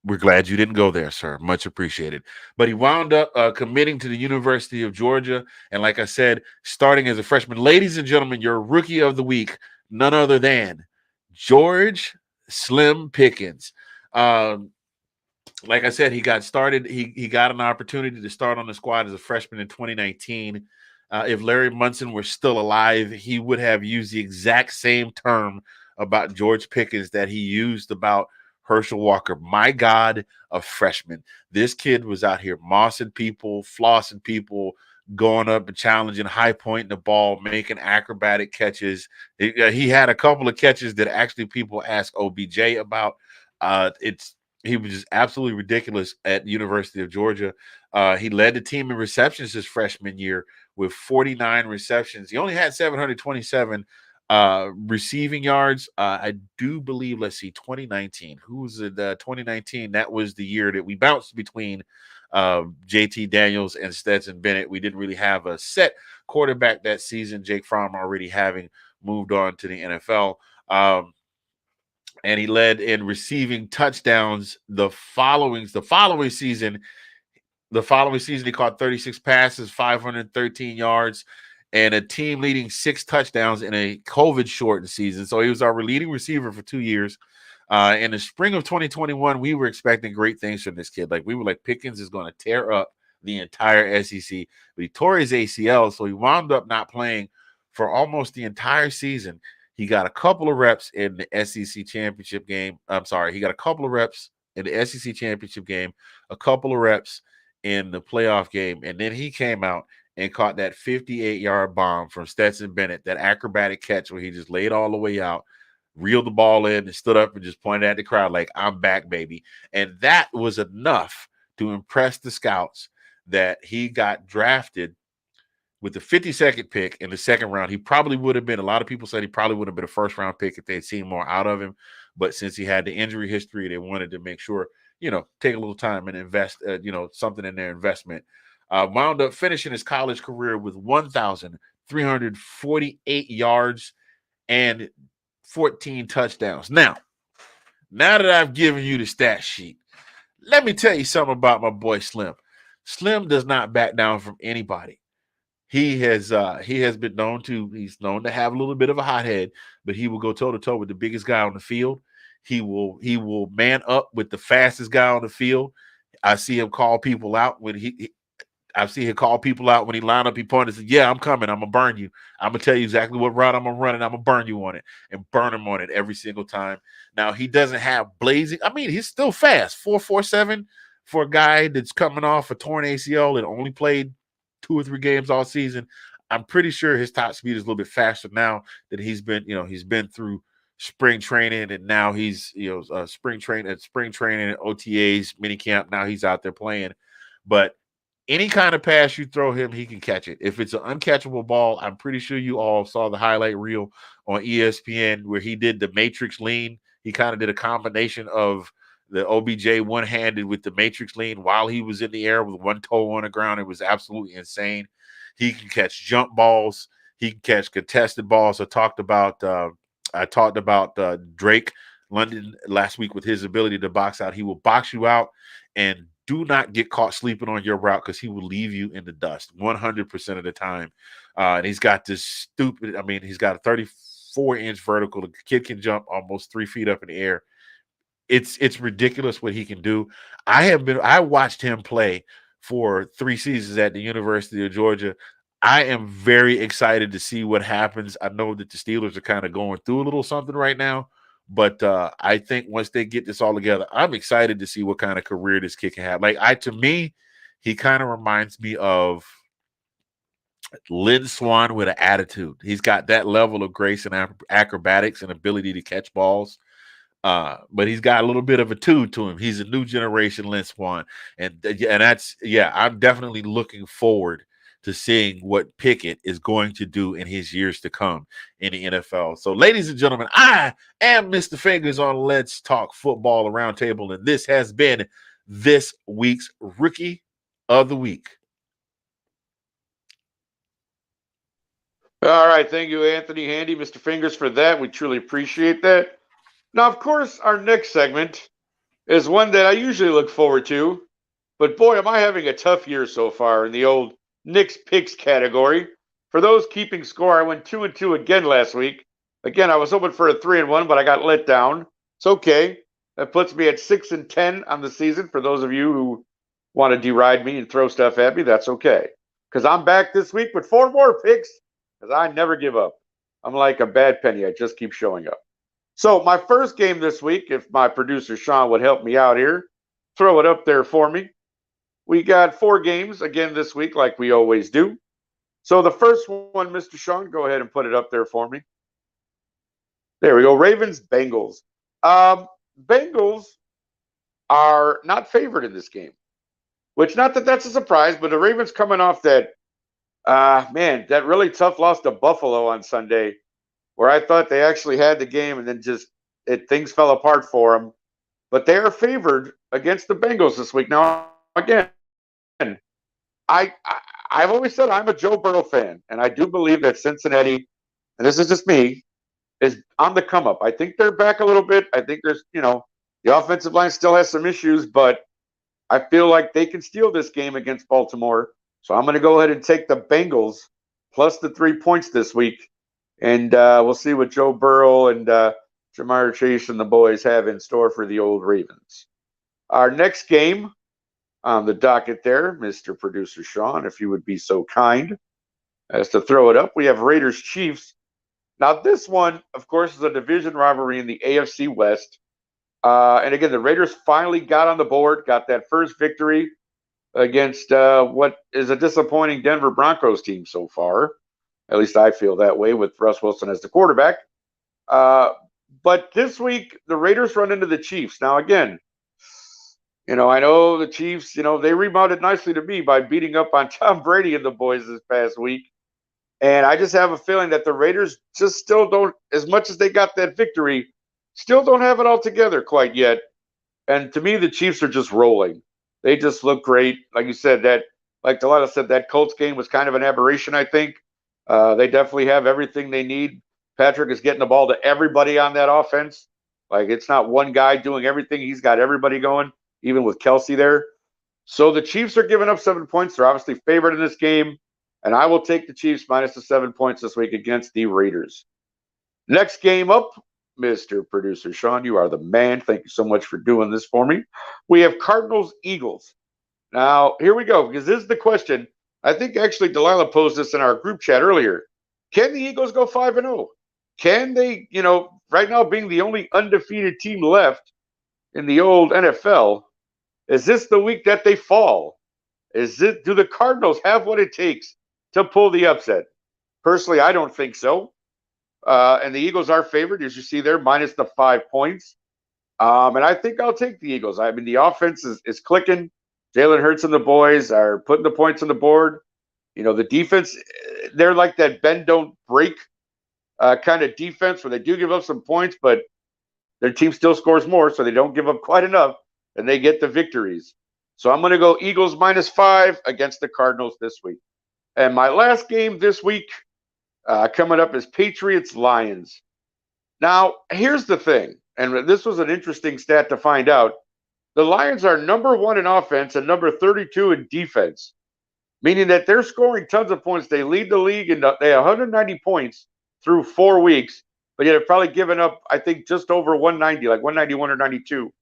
We're glad you didn't go there, sir. Much appreciated. But he wound up committing to the University of Georgia. And like I said, starting as a freshman. Ladies and gentlemen, your Rookie of the Week, none other than George Slim Pickens. Like I said, he got started. He got an opportunity to start on the squad as a freshman in 2019. If Larry Munson were still alive, he would have used the exact same term about George Pickens that he used about Herschel Walker. My God, a freshman. This kid was out here mossing people, flossing people, going up and challenging, high pointing the ball, making acrobatic catches. He had a couple of catches that actually people ask OBJ about. He was just absolutely ridiculous at the University of Georgia. He led the team in receptions his freshman year with 49 receptions. He only had 727 receiving yards. I do believe, 2019. Who was it? 2019, that was the year that we bounced between JT Daniels and Stetson Bennett. We didn't really have a set quarterback that season, Jake Fromm already having moved on to the NFL. And he led in receiving touchdowns the following season. The following season, he caught 36 passes, 513 yards, and a team-leading 6 touchdowns in a COVID-shortened season. So he was our leading receiver for 2 years. In the spring of 2021, we were expecting great things from this kid. We were like, Pickens is going to tear up the entire SEC. But he tore his ACL, so he wound up not playing for almost the entire season. He got a couple of reps in the SEC championship game. He got a couple of reps in the SEC championship game, a couple of reps in the playoff game, and then he came out and caught that 58-yard bomb from Stetson Bennett, that acrobatic catch where he just laid all the way out, reeled the ball in, and stood up and just pointed at the crowd like, I'm back, baby. And that was enough to impress the scouts that he got drafted with the 52nd pick in the second round. He probably would have been, a lot of people said he probably would have been a first-round pick if they'd seen more out of him. But since he had the injury history, they wanted to make sure, take a little time and invest, something in their investment. Wound up finishing his college career with 1,348 yards and 14 touchdowns. Now that I've given you the stat sheet, let me tell you something about my boy Slim. Slim does not back down from anybody. He's known to have a little bit of a hothead, but he will go toe to toe with the biggest guy on the field. He will man up with the fastest guy on the field. I see him call people out when he line up, he pointed and said, yeah, I'm coming. I'm going to burn you. I'm going to tell you exactly what route I'm going to run, and I'm going to burn you on it and burn him on it every single time. Now, he doesn't have blazing. I mean, he's still fast. 4.47 for a guy that's coming off a torn ACL and only played 2 or 3 games all season. I'm pretty sure his top speed is a little bit faster now that he's been through spring training, and now he's spring training, OTAs, mini camp. Now he's out there playing. But any kind of pass you throw him, he can catch it. If it's an uncatchable ball, I'm pretty sure you all saw the highlight reel on ESPN where he did the matrix lean. He kind of did a combination of the OBJ one-handed with the matrix lean while he was in the air with one toe on the ground. It was absolutely insane. He can catch jump balls. He can catch contested balls. I talked about Drake London last week with his ability to box out. He will box you out, and do not get caught sleeping on your route because he will leave you in the dust 100% of the time. And he's got this he's got a 34-inch vertical. The kid can jump almost 3 feet up in the air. It's ridiculous what he can do. I watched him play for 3 seasons at the University of Georgia. I am very excited to see what happens. I know that the Steelers are kind of going through a little something right now, but I think once they get this all together, I'm excited to see what kind of career this kid can have. To me, he kind of reminds me of Lynn Swann with an attitude. He's got that level of grace and acrobatics and ability to catch balls. But he's got a little bit of a tune to him. He's a new generation Lynn Swann. And I'm definitely looking forward to seeing what Pickett is going to do in his years to come in the NFL. So, ladies and gentlemen, I am Mr. Fingers on Let's Talk Football Roundtable, and this has been this week's Rookie of the Week. All right. Thank you, Anthony Handy, Mr. Fingers, for that. We truly appreciate that. Now, of course, our next segment is one that I usually look forward to, but boy, am I having a tough year so far in the old Nick's Picks category. For those keeping score, I went 2-2 again last week. Again, I was hoping for a 3-1, but I got let down. It's okay. That puts me at 6-10 on the season. For those of you who want to deride me and throw stuff at me, that's okay. Because I'm back this week with 4 more picks, because I never give up. I'm like a bad penny. I just keep showing up. So my first game this week, if my producer Sean would help me out here, throw it up there for me. We got 4 games again this week, like we always do. So the first one, Mr. Sean, go ahead and put it up there for me. There we go. Ravens, Bengals. Bengals are not favored in this game, which not that that's a surprise, but the Ravens coming off that really tough loss to Buffalo on Sunday, where I thought they actually had the game and then things fell apart for them. But they are favored against the Bengals this week. Now, again, I've always said I'm a Joe Burrow fan, and I do believe that Cincinnati, and this is just me, is on the come up. I think they're back a little bit. I think there's, the offensive line still has some issues, but I feel like they can steal this game against Baltimore. So I'm going to go ahead and take the Bengals plus the 3 points this week. And we'll see what Joe Burrow and Jamar Chase and the boys have in store for the old Ravens. Our next game on the docket there, Mr. Producer Sean, if you would be so kind as to throw it up, we have Raiders-Chiefs. Now, this one, of course, is a division rivalry in the AFC West. And again, the Raiders finally got on the board, got that first victory against what is a disappointing Denver Broncos team so far. At least I feel that way with Russ Wilson as the quarterback. But this week, the Raiders run into the Chiefs. Now, again, I know the Chiefs, they rebounded nicely to me by beating up on Tom Brady and the boys this past week. And I just have a feeling that the Raiders just still don't, as much as they got that victory, still don't have it all together quite yet. And to me, the Chiefs are just rolling. They just look great. Like you said, like Delilah said, that Colts game was kind of an aberration, I think. They definitely have everything they need. Patrick is getting the ball to everybody on that offense. Like, it's not one guy doing everything. He's got everybody going, even with Kelsey there. So the Chiefs are giving up 7 points. They're obviously favored in this game. And I will take the Chiefs minus the 7 points this week against the Raiders. Next game up, Mr. Producer Sean, you are the man. Thank you so much for doing this for me. We have Cardinals-Eagles. Now, here we go, because this is the question. I think actually Delilah posed this in our group chat earlier. Can the Eagles go 5-0? Can they, right now being the only undefeated team left in the old NFL, is this the week that they fall? Do the Cardinals have what it takes to pull the upset? Personally, I don't think so. And the Eagles are favored, as you see there, minus the 5 points. And I think I'll take the Eagles. I mean, the offense is clicking. Jalen Hurts and the boys are putting the points on the board. You know, the defense, they're like that bend, don't break kind of defense where they do give up some points, but their team still scores more, so they don't give up quite enough, and they get the victories. So I'm going to go Eagles minus 5 against the Cardinals this week. And my last game this week coming up is Patriots-Lions. Now, here's the thing, and this was an interesting stat to find out. The Lions are number 1 in offense and number 32 in defense, meaning that they're scoring tons of points. They lead the league, and they have 190 points through 4 weeks, but yet have probably given up, I think, just over 190, like 191 or 92.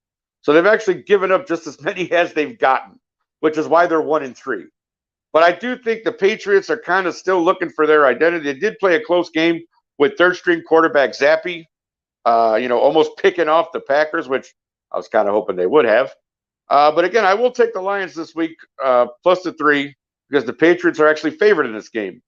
So they've actually given up just as many as they've gotten, which is why they're 1-3. But I do think the Patriots are kind of still looking for their identity. They did play a close game with third-string quarterback Zappe, almost picking off the Packers, which I was kind of hoping they would have. But again, I will take the Lions this week, plus the 3, because the Patriots are actually favored in this game.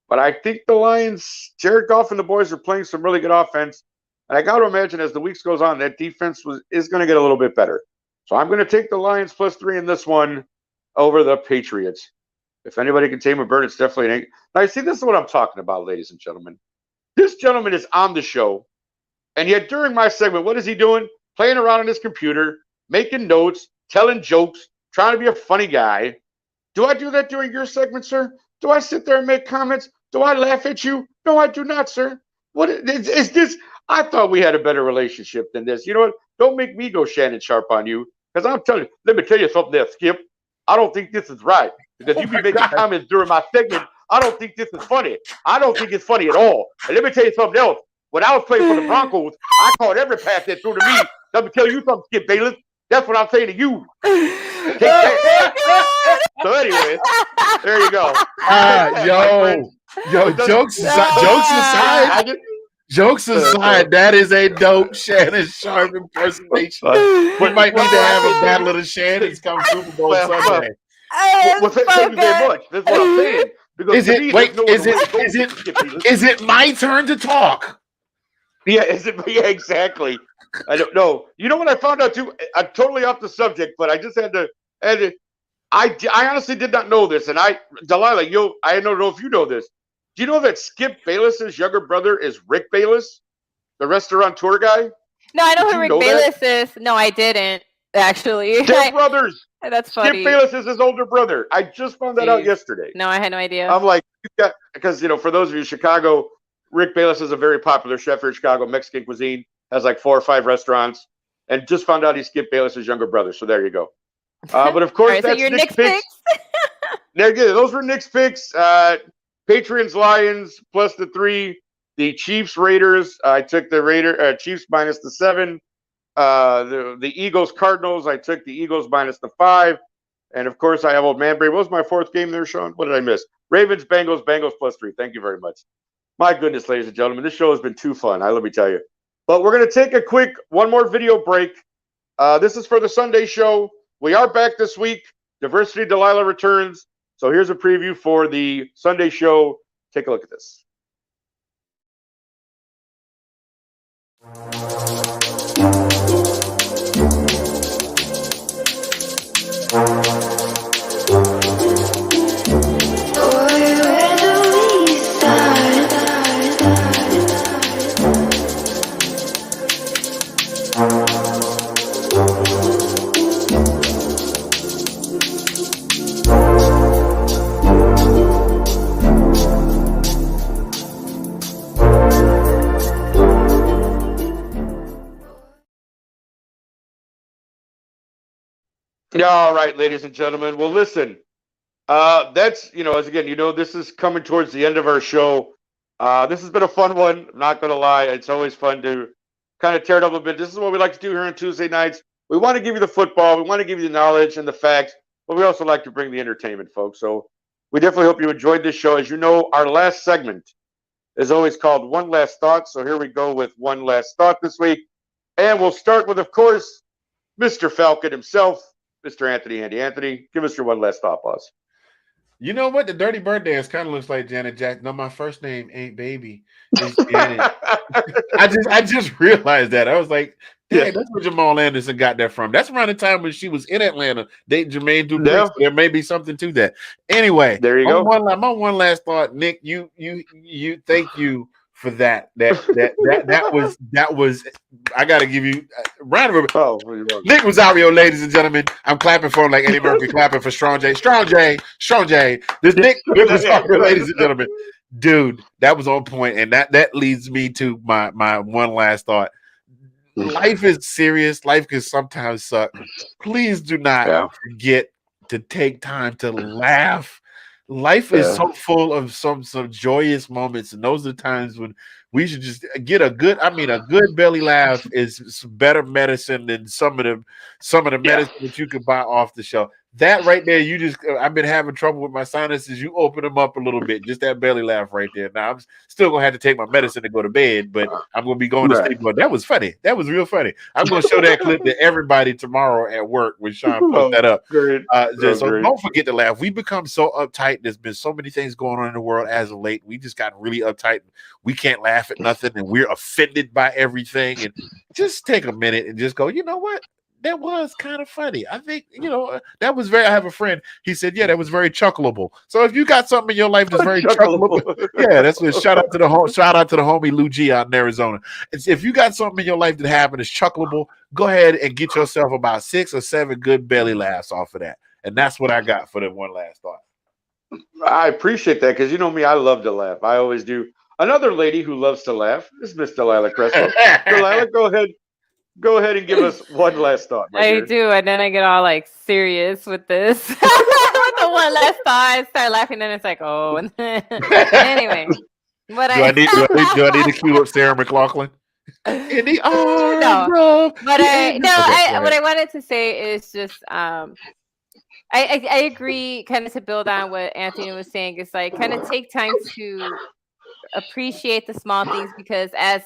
But I think the Lions, Jared Goff and the boys are playing some really good offense. And I got to imagine as the weeks goes on, that defense is going to get a little bit better. So I'm going to take the Lions plus 3 in this one over the Patriots. If anybody can tame a bird, it's definitely an eight. Now, see, this is what I'm talking about, ladies and gentlemen. This gentleman is on the show, and yet during my segment, what is he doing? Playing around on his computer, making notes, telling jokes, trying to be a funny guy. Do I do that during your segment, sir? Do I sit there and make comments? Do I laugh at you? No, I do not, sir. What is this? I thought we had a better relationship than this. You know what? Don't make me go Shannon Sharp on you, because I'm telling you, let me tell you something there, Skip. I don't think this is right, because you be making comments during my segment. I don't think this is funny. I don't think it's funny at all. And let me tell you something else. When I was playing for the Broncos, I caught every pass that threw to me. Let me tell you something, Skip Bayless. That's what I'm saying to you. Take that. So anyway, there you go. Jokes aside, that is a dope Shannon Sharp impersonation. We might need to have a battle of the Shannons come Super Bowl Sunday. Well, thank you very much. That's what I'm saying. Is it my turn to talk? Yeah, yeah, exactly. I don't know. You know what I found out too? I'm totally off the subject, but I just had to. I honestly did not know this, and Delilah, I don't know if you know this. Do you know that Skip Bayless's younger brother is Rick Bayless, the restaurateur guy? No, I know who Rick Bayless is. No, I didn't actually. They're brothers. That's funny. Skip Bayless is his older brother. I just found that out yesterday. No, I had no idea. I'm like, because for those of you in Chicago, Rick Bayless is a very popular chef here in Chicago, Mexican cuisine, has like 4 or 5 restaurants, and just found out he's Skip Bayless's younger brother. So there you go. But of course, right, that's so Nick's picks. Those were Nick's picks. Patriots, Lions plus the 3. The Chiefs, Raiders. I took the Chiefs minus the 7. The Eagles, Cardinals. I took the Eagles minus the 5. And of course, I have old man Brave. What was my 4th game there, Sean? What did I miss? Ravens, Bengals plus 3. Thank you very much. My goodness, ladies and gentlemen, this show has been too fun. Let me tell you. But we're going to take one more video break. This is for the Sunday show. We are back this week. Diversity Delilah returns. So here's a preview for the Sunday show. Take a look at this. All right, ladies and gentlemen. Well, listen, that's, this is coming towards the end of our show. This has been a fun one. I'm not going to lie. It's always fun to kind of tear it up a bit. This is what we like to do here on Tuesday nights. We want to give you the football. We want to give you the knowledge and the facts, but we also like to bring the entertainment, folks. So we definitely hope you enjoyed this show. As you know, our last segment is always called One Last Thought. So here we go with One Last Thought this week. And we'll start with, of course, Mr. Falcon himself, Mr. Anthony. Anthony, give us your one last thought, boss. You know what? The Dirty Bird dance kind of looks like Janet Jackson. No, my first name ain't Baby. It's Janet. I just realized that. I was like, dang, that's where Jamal Anderson got that from. That's around the time when she was in Atlanta dating Jermaine Dupri. So there may be something to that. Anyway, there you go. My one last thought, Nick. You thank you for that. That was. I got to give you a round of applause. Nick Rosario, ladies and gentlemen. I'm clapping for him like Eddie Murphy clapping for Strong J. This Nick Rosario, ladies and gentlemen. Dude, that was on point, and that leads me to my one last thought. Life is serious. Life can sometimes suck. Please do not forget to take time to laugh. Life is so full of some joyous moments, and those are the times when we should just get a good belly laugh is better medicine than some of the medicine that you could buy off the shelf. That right there, I've been having trouble with my sinuses. You open them up a little bit, just that belly laugh right there. Now I'm still gonna have to take my medicine to go to bed, but I'm gonna be going to sleep. But that was funny. That was real funny. I'm gonna show that clip to everybody tomorrow at work when Sean put that up. Great. Don't forget to laugh. We've become so uptight. There's been so many things going on in the world as of late. We just got really uptight. We can't laugh at nothing, and we're offended by everything. And just take a minute and just go, you know what? That was kind of funny. I think, that was I have a friend. He said, yeah, that was very chuckleable. So if you got something in your life that's very chuckleable, that's what shout out to the homie Lou G out in Arizona. If you got something in your life that happened is chuckleable, go ahead and get yourself about 6 or 7 good belly laughs off of that. And that's what I got for the one last thought. I appreciate that because you know me, I love to laugh. I always do. Another lady who loves to laugh is Miss Delilah Crespo. Delilah, go ahead and give us one last thought. I do, and then I get all like serious with this. With the one last thought, I start laughing, and it's like, oh. Anyway, do I need to cue up Sarah McLachlan? In the arms what I wanted to say is just I agree, kind of to build on what Anthony was saying. It's like kind of take time to appreciate the small things because I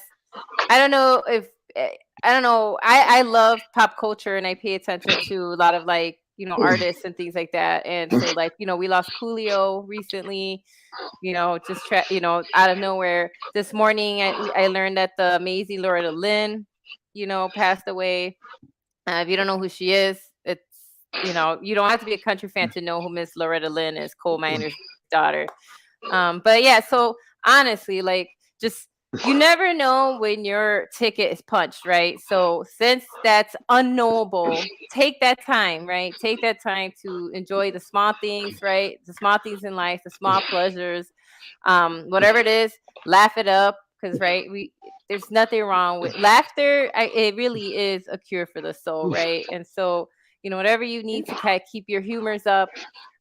love pop culture and I pay attention to a lot of artists and things like that. And so we lost Coolio recently, just out of nowhere. This morning I learned that the amazing Loretta Lynn, passed away. If you don't know who she is, it's, you don't have to be a country fan to know who Miss Loretta Lynn is, coal miner's daughter. But yeah, so honestly, you never know when your ticket is punched, right? So since that's unknowable, take that time, right? Take that time to enjoy the small things, right? The small things in life, the small pleasures, whatever it is, laugh it up. Because, there's nothing wrong with laughter. It really is a cure for the soul, right? And so, whatever you need to kind of keep your humors up.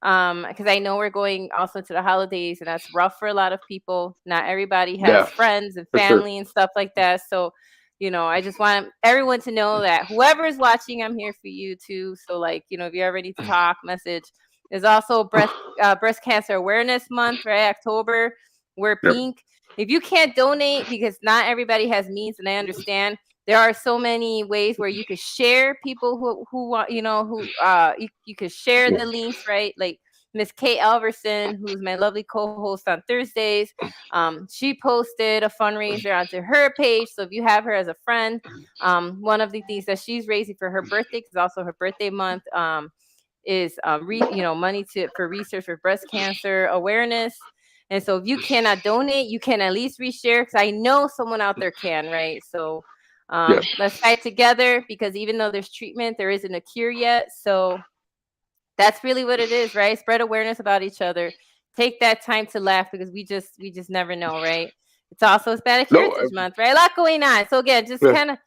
Because I know we're going also to the holidays and that's rough for a lot of people. Not everybody has friends and family and stuff like that. So, I just want everyone to know that whoever is watching, I'm here for you too. So if you ever need to talk, message. There's also breast cancer awareness month, right? October. We're pink. If you can't donate because not everybody has means, and I understand, there are so many ways where you could share people who want, you could share the links, right? Like Miss Kate Alverson, who's my lovely co-host on Thursdays. She posted a fundraiser onto her page. So if you have her as a friend, one of the things that she's raising for her birthday, because also her birthday month, is money for research for breast cancer awareness. And so if you cannot donate, you can at least reshare because I know someone out there can, right? So let's fight together because even though there's treatment, there isn't a cure yet. So that's really what it is, right? Spread awareness about each other. Take that time to laugh because we just never know, right? It's also Hispanic Heritage Month, right? A lot going on. So again, just kind of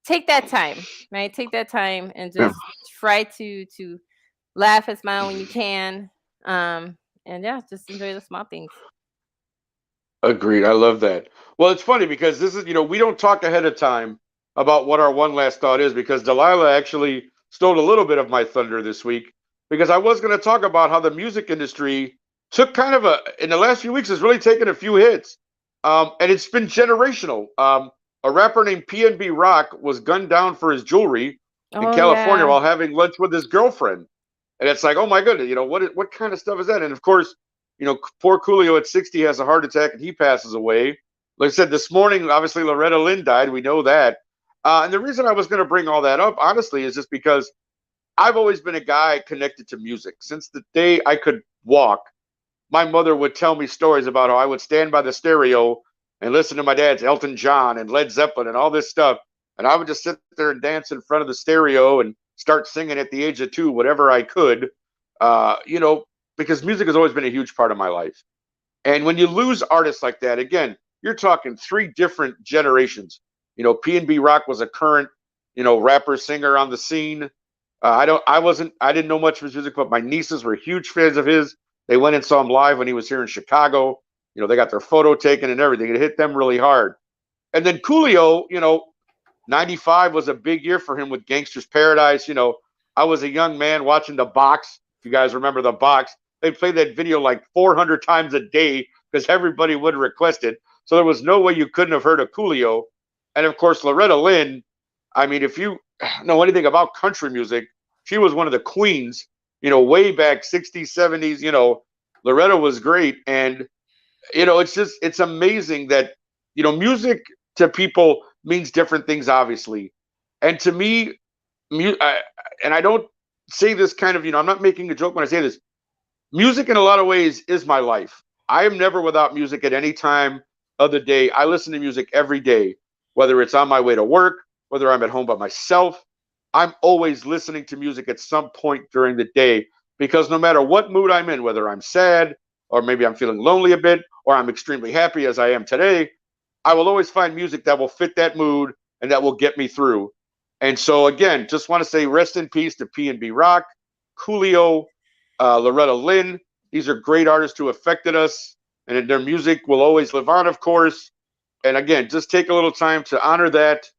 take that time, right? Take that time and just try to laugh and smile when you can. And just enjoy the small things. Agreed. I love that. Well, it's funny because this is, we don't talk ahead of time about what our one last thought is because Delilah actually stole a little bit of my thunder this week because I was going to talk about how the music industry took in the last few weeks has really taken a few hits. And it's been generational. A rapper named PNB Rock was gunned down for his jewelry in California while having lunch with his girlfriend. And it's like, oh my goodness, what kind of stuff is that? And of course, poor Coolio at 60 has a heart attack and he passes away. Like I said, this morning, obviously Loretta Lynn died. We know that. And the reason I was going to bring all that up, honestly, is just because I've always been a guy connected to music. Since the day I could walk, my mother would tell me stories about how I would stand by the stereo and listen to my dad's Elton John and Led Zeppelin and all this stuff. And I would just sit there and dance in front of the stereo and start singing at the age of 2, whatever I could, because music has always been a huge part of my life. And when you lose artists like that, again, you're talking 3 different generations. P&B Rock was a current, rapper, singer on the scene. I didn't know much of his music, but my nieces were huge fans of his. They went and saw him live when he was here in Chicago. They got their photo taken and everything. It hit them really hard. And then Coolio, 95 was a big year for him with Gangster's Paradise. I was a young man watching The Box. If you guys remember The Box, they played that video like 400 times a day because everybody would request it. So there was no way you couldn't have heard of Coolio. And of course, Loretta Lynn, I mean, if you know anything about country music, she was one of the queens, way back 60s, 70s. Loretta was great. And, it's amazing that, music to people means different things, obviously. And to me, and I don't say this kind of, I'm not making a joke when I say this. Music in a lot of ways is my life. I am never without music at any time of the day. I listen to music every day, whether it's on my way to work, whether I'm at home by myself. I'm always listening to music at some point during the day, because no matter what mood I'm in, whether I'm sad or maybe I'm feeling lonely a bit or I'm extremely happy as I am today, I will always find music that will fit that mood and that will get me through. And so, again, just want to say rest in peace to P&B Rock, Coolio, Loretta Lynn. These are great artists who affected us, and their music will always live on, of course. And again, just take a little time to honor that,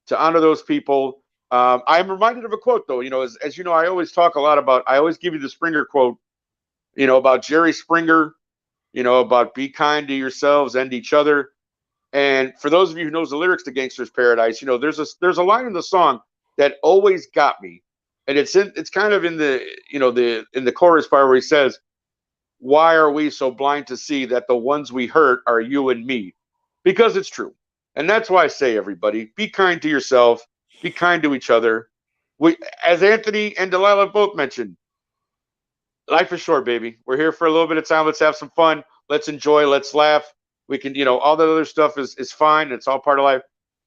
to honor those people. I'm reminded of a quote, though. As you know, I always talk a lot about, I always give you the Springer quote, about Jerry Springer, about be kind to yourselves and each other. And for those of you who knows the lyrics to Gangster's Paradise, there's a line in the song that always got me. And it's kind of in the, in the chorus part where he says, "Why are we so blind to see that the ones we hurt are you and me?" Because it's true. And that's why I say, everybody, be kind to yourself, be kind to each other. As Anthony and Delilah both mentioned, life is short, baby. We're here for a little bit of time. Let's have some fun. Let's enjoy. Let's laugh. We can, all that other stuff is fine. It's all part of life.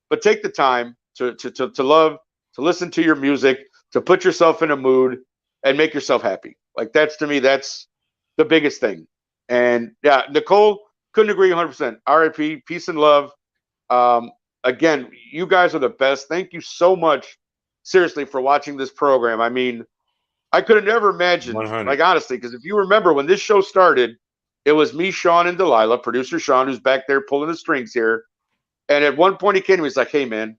But take the time to love, to listen to your music, to put yourself in a mood and make yourself happy. Like to me, that's the biggest thing. And yeah, Nichole, couldn't agree 100%. RIP, peace and love. Again, you guys are the best. Thank you so much, seriously, for watching this program. I mean, I could have never imagined, 100. like, honestly, because if you remember when this show started, it was me, Sean, and Delilah, producer Sean, who's back there pulling the strings here. And at one point he came to me, he's like, "Hey, man,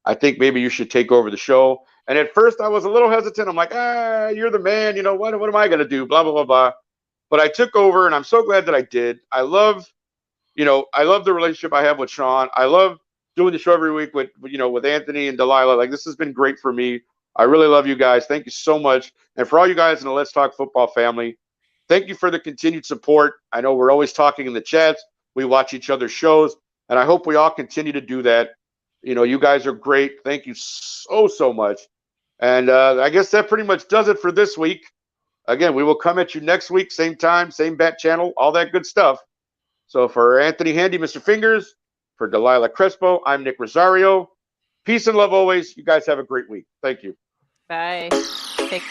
I think maybe you should take over the show." And at first I was a little hesitant. I'm like, you're the man. What am I going to do? Blah, blah, blah, blah. But I took over, and I'm so glad that I did. I love the relationship I have with Sean. I love doing the show every week with Anthony and Delilah. Like, this has been great for me. I really love you guys. Thank you so much. And for all you guys in the Let's Talk Football family, thank you for the continued support. I know we're always talking in the chats. We watch each other's shows, and I hope we all continue to do that. You guys are great. Thank you so much. And I guess that pretty much does it for this week. Again, we will come at you next week, same time, same bat channel, all that good stuff. So for Anthony Handy, Mr. Fingers, for Delilah Crespo, I'm Nick Rosario. Peace and love always. You guys have a great week. Thank you. Bye. Take